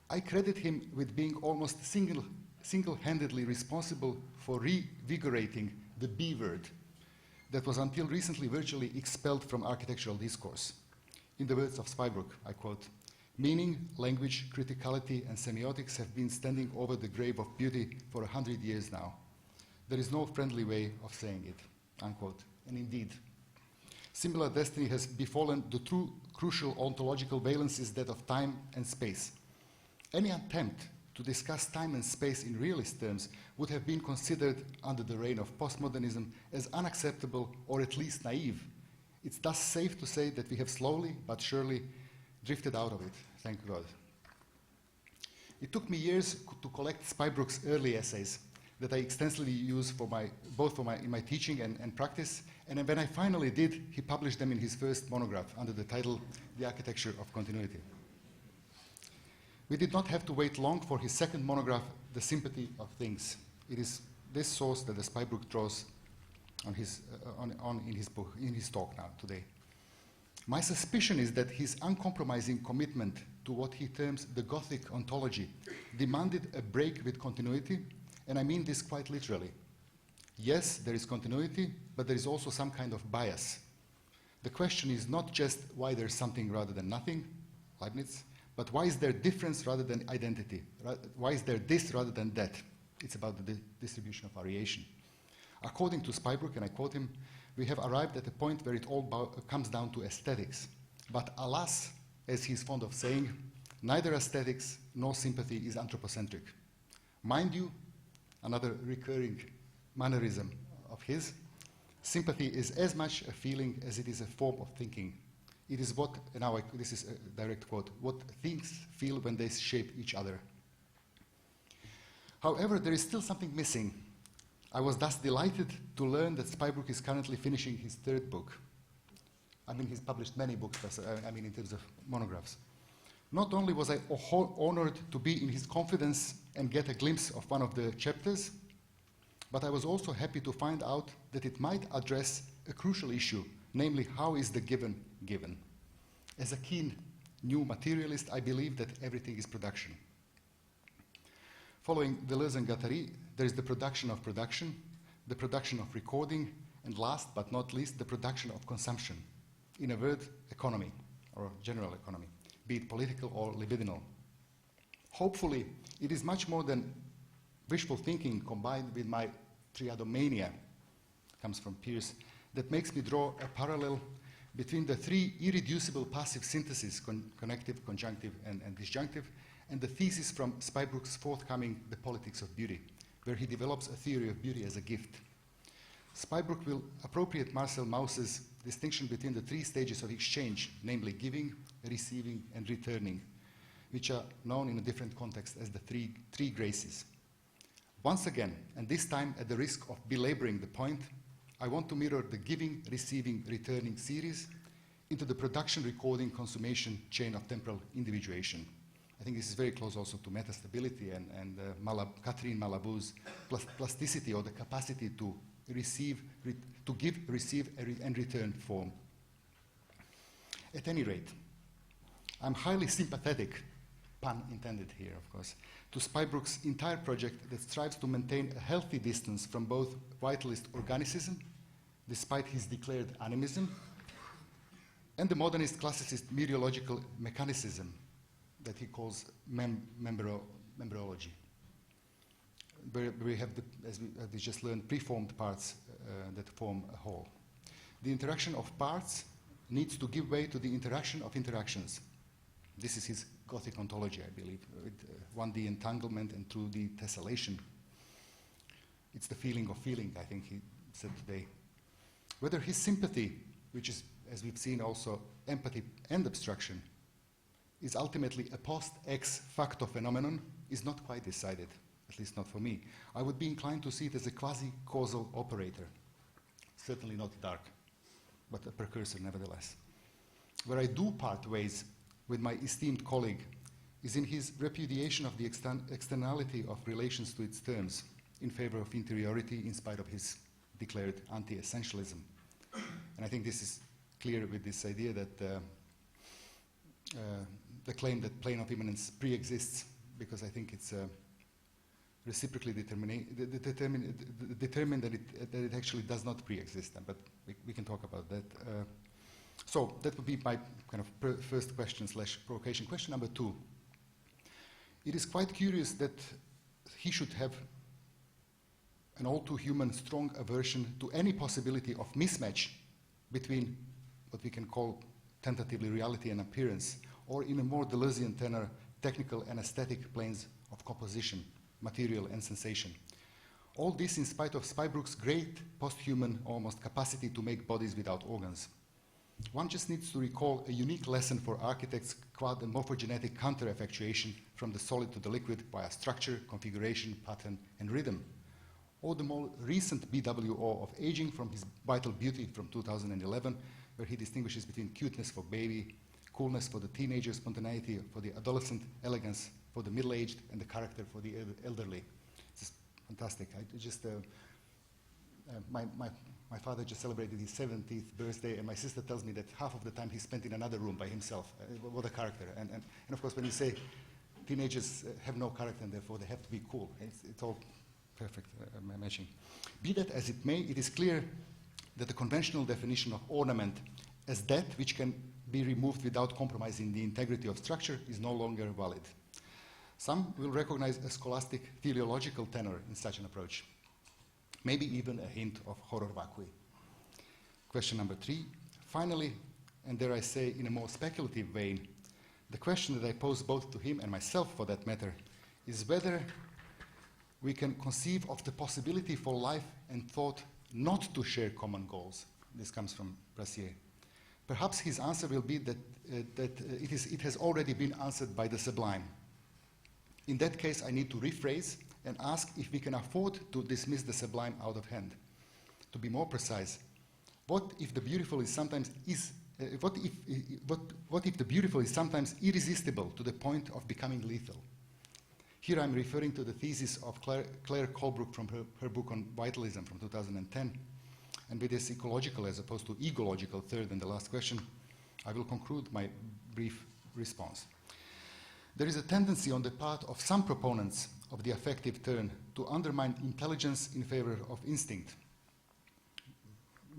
I credit him with being almost single-handedly responsible for revigorating the B word that was until recently virtually expelled from architectural discourse. In the words of Spuybrooke, I quote, "Meaning, language, criticality, and semiotics have been standing over the grave of beauty for 100 years now. There is no friendly way of saying it," unquote. And indeed, similar destiny has befallen the true crucial ontological valencies, that of time and space. Any attempt to discuss time and space in realist terms would have been considered, under the reign of postmodernism, as unacceptable or at least naive. It's thus safe to say that we have slowly but surely drifted out of it, thank God. It took me years to collect Spuybrooke's early essays that I extensively use in my teaching and practice, and when I finally did, he published them in his first monograph under the title The Architecture of Continuity. We did not have to wait long for his second monograph, The Sympathy of Things. It is this source that the Spuybrooke draws on in his talk now today. My suspicion is that his uncompromising commitment to what he terms the Gothic Ontology demanded a break with continuity, and I mean this quite literally. Yes, there is continuity, but there is also some kind of bias. The question is not just why there's something rather than nothing, Leibniz, but why is there difference rather than identity? Why is there this rather than that? It's about the distribution of variation. According to Spybroek, and I quote him, we have arrived at a point where it all comes down to aesthetics. But alas, as he's fond of saying, neither aesthetics nor sympathy is anthropocentric. Mind you, another recurring mannerism of his, sympathy is as much a feeling as it is a form of thinking. It is what, and now this is a direct quote, what things feel when they shape each other. However, there is still something missing. I was thus delighted to learn that Spybroek is currently finishing his third book. I mean, he's published many books, I mean, in terms of monographs. Not only was I honored to be in his confidence and get a glimpse of one of the chapters, but I was also happy to find out that it might address a crucial issue, namely, how is the given given? As a keen new materialist, I believe that everything is production. Following Deleuze and Guattari, there is the production of recording, and last but not least, the production of consumption. In a word, economy, or general economy, be it political or libidinal. Hopefully, it is much more than wishful thinking combined with my triadomania, comes from Peirce, that makes me draw a parallel between the three irreducible passive syntheses, connective, conjunctive, and disjunctive, and the thesis from Spybroek's forthcoming The Politics of Beauty, where he develops a theory of beauty as a gift. Spybroek will appropriate Marcel Maus's distinction between the three stages of exchange, namely giving, receiving, and returning, which are known in a different context as the three graces. Once again, and this time at the risk of belaboring the point, I want to mirror the giving, receiving, returning series into the production, recording, consummation chain of temporal individuation. I think this is very close also to metastability and Catherine Malabou's plasticity, or the capacity to receive, to give, receive, and return form. At any rate, I'm highly sympathetic, pun intended here, of course, to Spybroek's entire project that strives to maintain a healthy distance from both vitalist organicism, despite his declared animism, and the modernist classicist mereological mechanicism that he calls membrology, where we have, as we just learned, preformed parts that form a whole. The interaction of parts needs to give way to the interaction of interactions. This is his Gothic ontology, I believe, with 1D entanglement and 2D tessellation. It's the feeling of feeling, I think he said today. Whether his sympathy, which is, as we've seen also, empathy and abstraction, is ultimately a post-ex facto phenomenon is not quite decided, at least not for me. I would be inclined to see it as a quasi-causal operator. Certainly not dark, but a precursor nevertheless. Where I do part ways with my esteemed colleague is in his repudiation of the externality of relations to its terms in favor of interiority in spite of his declared anti-essentialism. And I think this is clear with this idea that the claim that plane of immanence pre-exists, because I think it's reciprocally determined that it actually does not pre-exist, but we can talk about that. So that would be my kind of first question / provocation. Question number 2. It is quite curious that he should have an all too human strong aversion to any possibility of mismatch between what we can call tentatively reality and appearance, or in a more Deleuzian tenor, technical and aesthetic planes of composition, material and sensation. All this in spite of Spybroek's great post-human almost capacity to make bodies without organs. One just needs to recall a unique lesson for architects qua the morphogenetic counter-effectuation from the solid to the liquid via structure, configuration, pattern, and rhythm. Or the more recent BWO of aging from his Vital Beauty from 2011, where he distinguishes between cuteness for baby, coolness for the teenager, spontaneity for the adolescent, elegance for the middle-aged, and the character for the elderly. It's fantastic. My father just celebrated his 70th birthday, and my sister tells me that half of the time he spent in another room by himself. What a character. And of course, when you say teenagers have no character and therefore they have to be cool, it's all perfect matching. Be that as it may, it is clear that the conventional definition of ornament as that which can be removed without compromising the integrity of structure is no longer valid. Some will recognize a scholastic teleological tenor in such an approach, maybe even a hint of horror vacui. Question number 3. Finally, and dare I say in a more speculative vein, the question that I pose both to him and myself for that matter is whether we can conceive of the possibility for life and thought not to share common goals. This comes from Brassier. Perhaps his answer will be that, it has already been answered by the sublime. In that case, I need to rephrase and ask if we can afford to dismiss the sublime out of hand. To be more precise, what if the beautiful is sometimes what if the beautiful is sometimes irresistible to the point of becoming lethal? Here I'm referring to the thesis of Claire Colebrook from her book on Vitalism from 2010. And with this ecological as opposed to egological third and the last question, I will conclude my brief response. There is a tendency on the part of some proponents of the affective turn to undermine intelligence in favor of instinct.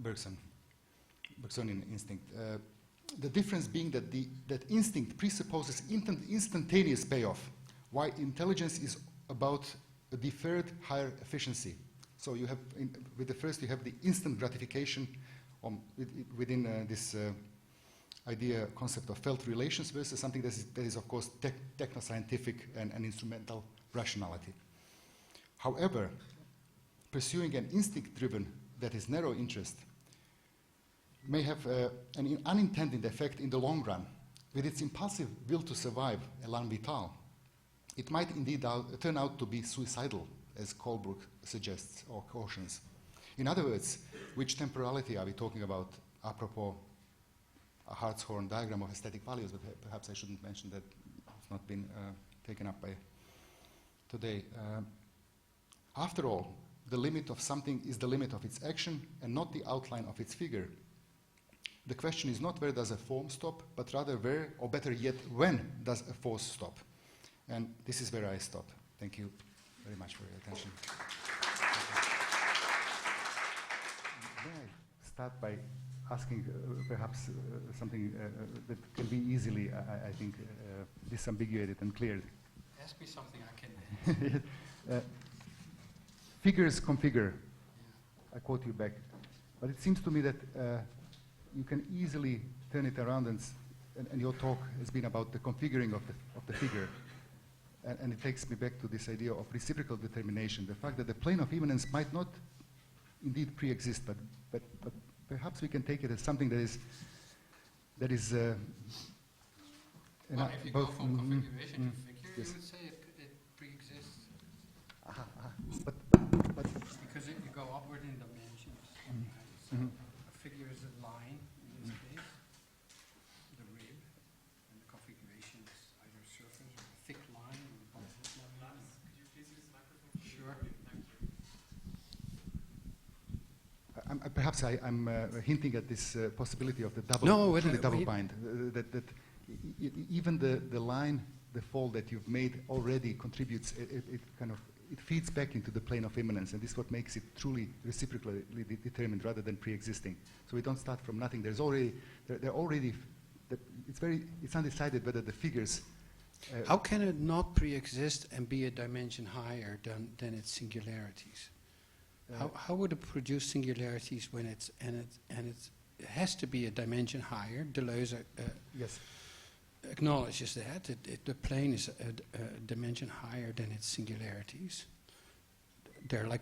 Bergsonian instinct. The difference being that instinct presupposes instantaneous payoff, while intelligence is about a deferred higher efficiency. So you have, with the first, you have the instant gratification within this idea concept of felt relations versus something that is of course techno-scientific and instrumental rationality. However, pursuing an instinct-driven, that is narrow interest, may have an unintended effect in the long run. With its impulsive will to survive, élan vital, it might indeed turn out to be suicidal, as Colebrook suggests or cautions. In other words, which temporality are we talking about apropos a Hartshorne diagram of aesthetic values, but perhaps I shouldn't mention that it's not been taken up by today. After all, the limit of something is the limit of its action and not the outline of its figure. The question is not where does a form stop, but rather where, or better yet, when does a force stop? And this is where I stop. Thank you very much for your attention. May I start by asking perhaps something that can be easily, I think, disambiguated and cleared? Ask me something I can. Figures configure. Yeah. I quote you back. But it seems to me that you can easily turn it around, and your talk has been about the configuring of the figure. And it takes me back to this idea of reciprocal determination, the fact that the plane of immanence might not indeed pre-exist, but perhaps we can take it as something that is well, if you go from configuration to figure, yes. You would say it pre-exists. But because you go upward in dimensions. Right? So a figure is a line, in this case, the rib, and the configuration is either a surface or a thick line. Lars, could you please use the microphone? Sure. Thank you. perhaps I'm hinting at this possibility of the double, double bind. That even the line, the fall that you've made already contributes. It feeds back into the plane of immanence, and this is what makes it truly reciprocally determined rather than pre-existing. So we don't start from nothing. There's already, it's undecided whether the figures. How can it not pre-exist and be a dimension higher than its singularities? How would it produce singularities when it has to be a dimension higher? Deleuze yes. acknowledges that the plane is a dimension higher than its singularities. They're like,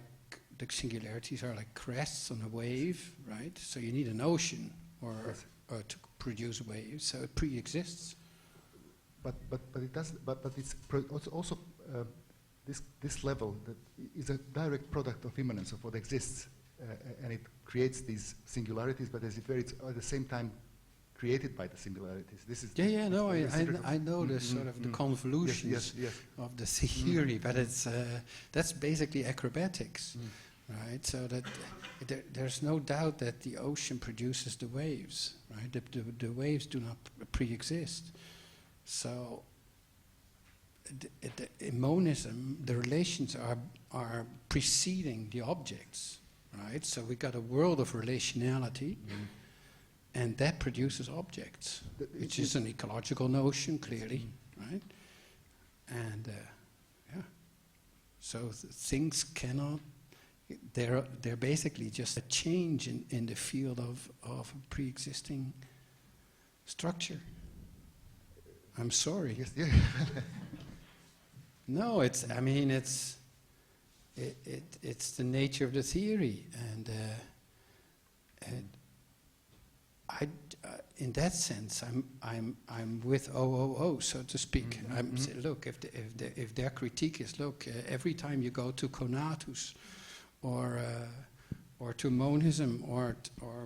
the singularities are like crests on a wave, right? So you need an ocean Yes. to produce waves, so it pre-exists. But it does. But it's also this level that is a direct product of immanence of what exists, and it creates these singularities. But it's at the same time created by the singularities. This is I know the sort of the convolutions of the theory, but it's that's basically acrobatics, right? So that there's no doubt that the ocean produces the waves, right? The waves do not pre-exist. So in monism, the relations are preceding the objects, right? So we got a world of relationality. and that produces objects, which is an ecological notion, clearly, right? And yeah, so things cannot. They're basically just a change in the field of a pre-existing structure. I'm sorry. Yes, yeah. No, it's. I mean, it's the nature of the theory, and in that sense, I'm with OOO, so to speak. I'm say, look, if their critique is, look, every time you go to conatus, or to monism, or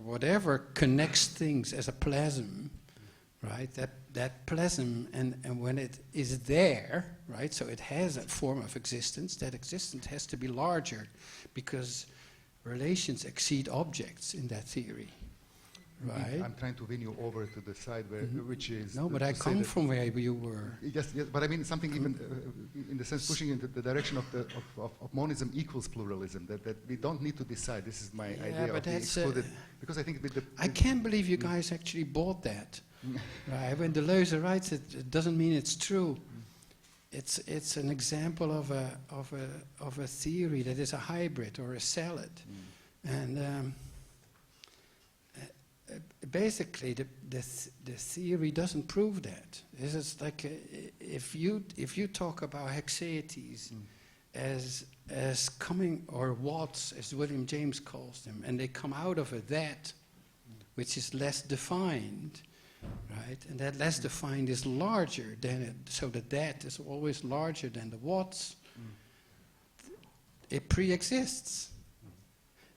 whatever connects things as a plasm, right? That plasm, and when it is there, right? So it has a form of existence. That existence has to be larger, because relations exceed objects in that theory, right? I'm trying to win you over to the side where, which is... No, but I come from where you were. Yes, but I mean something even in the sense pushing into the direction of monism equals pluralism, that we don't need to decide. This is my idea but of the that's, excluded. Because I think I can't believe you guys actually bought that. Right? When Deleuze writes it, it doesn't mean it's true. It's an example of a theory that is a hybrid or a salad, and basically the theory doesn't prove that. This is like if you talk about hexaeties as coming, or watts as William James calls them, and they come out of a that which is less defined. Right, and that less defined is larger than it, so that is always larger than the watts. It pre-exists,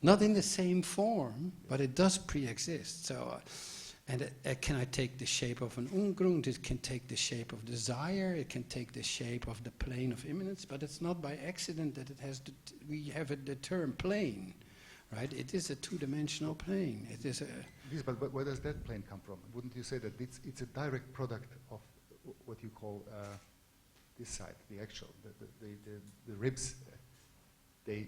not in the same form, but it does pre-exist. So, and can I take the shape of an ungrund? It can take the shape of desire. It can take the shape of the plane of immanence. But it's not by accident that it has. We have the term plane, right? It is a two-dimensional plane. It is a. Yes, but where does that plane come from? Wouldn't you say that it's a direct product of what you call this side, the actual, the ribs? They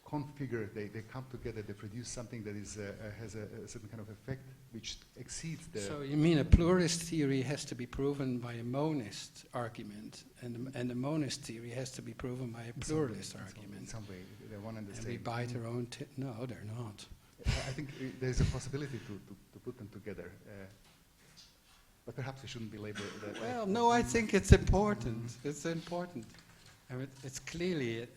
configure, they come together, they produce something that is has a certain kind of effect which exceeds the... So you mean a pluralist theory has to be proven by a monist argument, and the monist theory has to be proven by a pluralist argument? In some way, they're one and the same. And we bite our own... No, they're not. I think there's a possibility to put them together, but perhaps we shouldn't belabor that. Well, no, I think it's important. It's important. I mean, it's clearly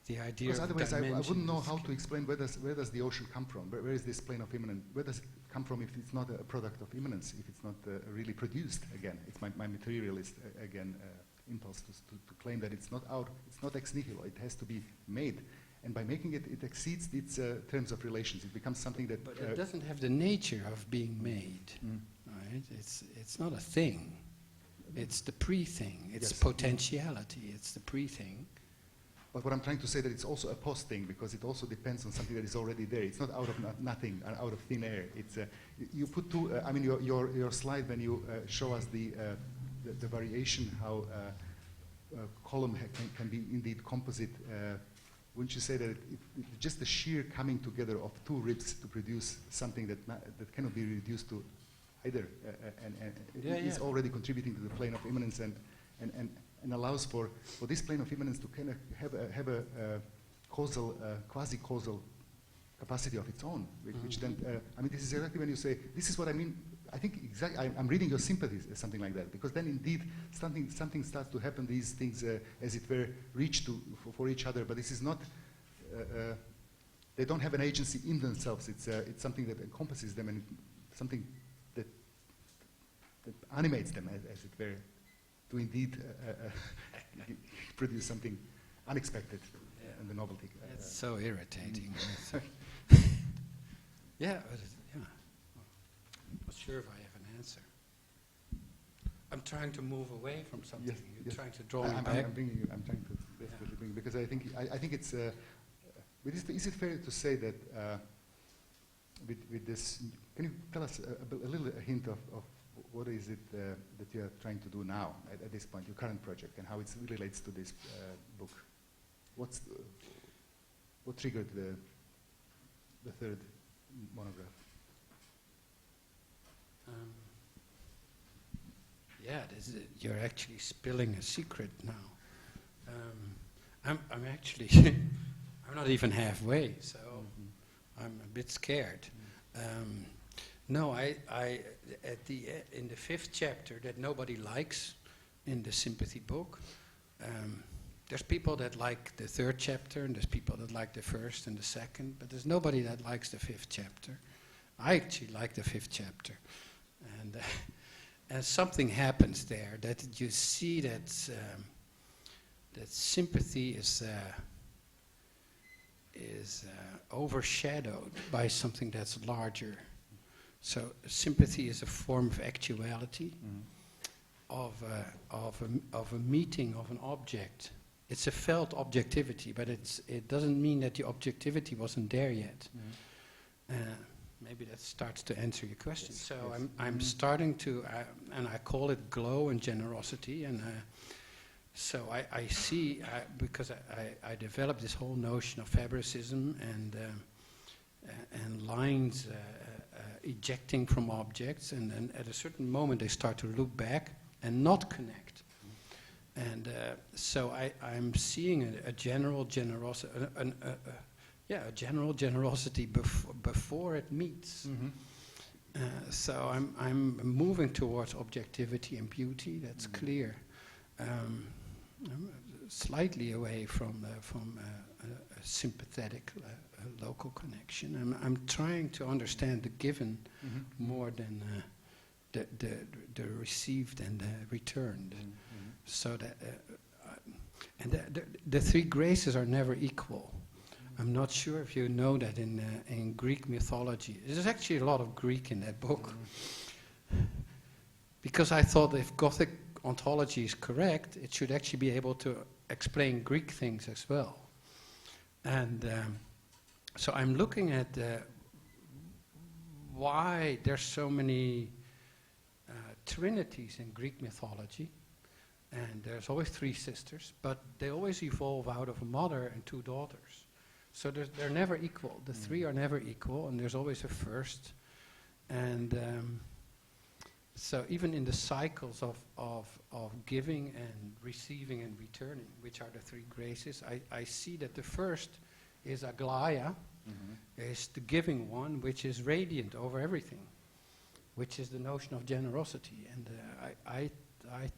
the idea of otherwise I wouldn't know how is to explain where does the ocean come from? Where is this plane of immanence? Where does it come from if it's not a product of immanence? If it's not really produced? Again, it's my materialist impulse to claim that it's not out. It's not ex nihilo. It has to be made. And by making it, it exceeds its terms of relations. It becomes something that... But it doesn't have the nature of being made, right? It's not a thing. It's the pre-thing. It's potentiality. It's the pre-thing. But what I'm trying to say that it's also a post-thing, because it also depends on something that is already there. It's not out of nothing, out of thin air. It's you put two... I mean, your slide when you show us the variation, how column can be indeed composite... wouldn't you say that just the sheer coming together of two ribs to produce something that cannot be reduced to either, is already contributing to the plane of immanence and allows for this plane of immanence to kind of have a causal, quasi-causal capacity of its own, which then, I mean, this is exactly when you say, this is what I mean. I think exactly, I'm reading your sympathies as something like that, because then indeed something starts to happen, these things as it were reach for each other, but this is not, they don't have an agency in themselves, it's something that encompasses them and something that animates them as it were, to indeed produce something unexpected and the novelty. It's so irritating. Yeah. Not sure if I have an answer. I'm trying to move away from something. You're trying to draw me back. I'm trying to desperately bring, because I think it's. But is it fair to say that with this, can you tell us a little hint of what is it that you are trying to do now at this point, your current project, and how it relates to this book? What triggered the third monograph? Yeah, you're actually spilling a secret now. I'm actually, I'm not even halfway, so I'm a bit scared. No, in the 5th chapter that nobody likes in the Sympathy book, there's people that like the 3rd chapter, and there's people that like the 1st and the 2nd, but there's nobody that likes the 5th chapter. I actually like the 5th chapter, and something happens there that you see that that sympathy is overshadowed by something that's larger. So sympathy is a form of actuality, of a meeting of an object. It's a felt objectivity, but it doesn't mean that the objectivity wasn't there yet. Maybe that starts to answer your question. Yes, so yes. I'm starting to, and I call it glow and generosity, and so I see, because I developed this whole notion of fabricism and lines ejecting from objects, and then at a certain moment they start to look back and not connect. And so I'm seeing a general generosity, a general generosity before it meets. So I'm moving towards objectivity and beauty. That's clear. I'm slightly away from a sympathetic local connection. I'm trying to understand the given more than the received and the returned. So that and the 3 graces are never equal. I'm not sure if you know that in Greek mythology. There's actually a lot of Greek in that book. Because I thought if Gothic ontology is correct, it should actually be able to explain Greek things as well. And so I'm looking at why there's so many trinities in Greek mythology. And there's always 3 sisters, but they always evolve out of a mother and 2 daughters. So they're never equal. The 3 are never equal, and there's always a first. And so even in the cycles of giving and receiving and returning, which are the 3 graces, I see that the first is Aglaia, is the giving one, which is radiant over everything, which is the notion of generosity. And I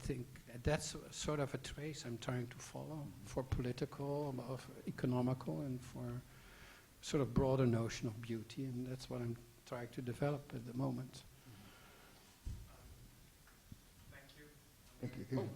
think that's sort of a trace I'm trying to follow for political, of economical, and for sort of broader notion of beauty, and that's what I'm trying to develop at the moment. Thank you. Thank you.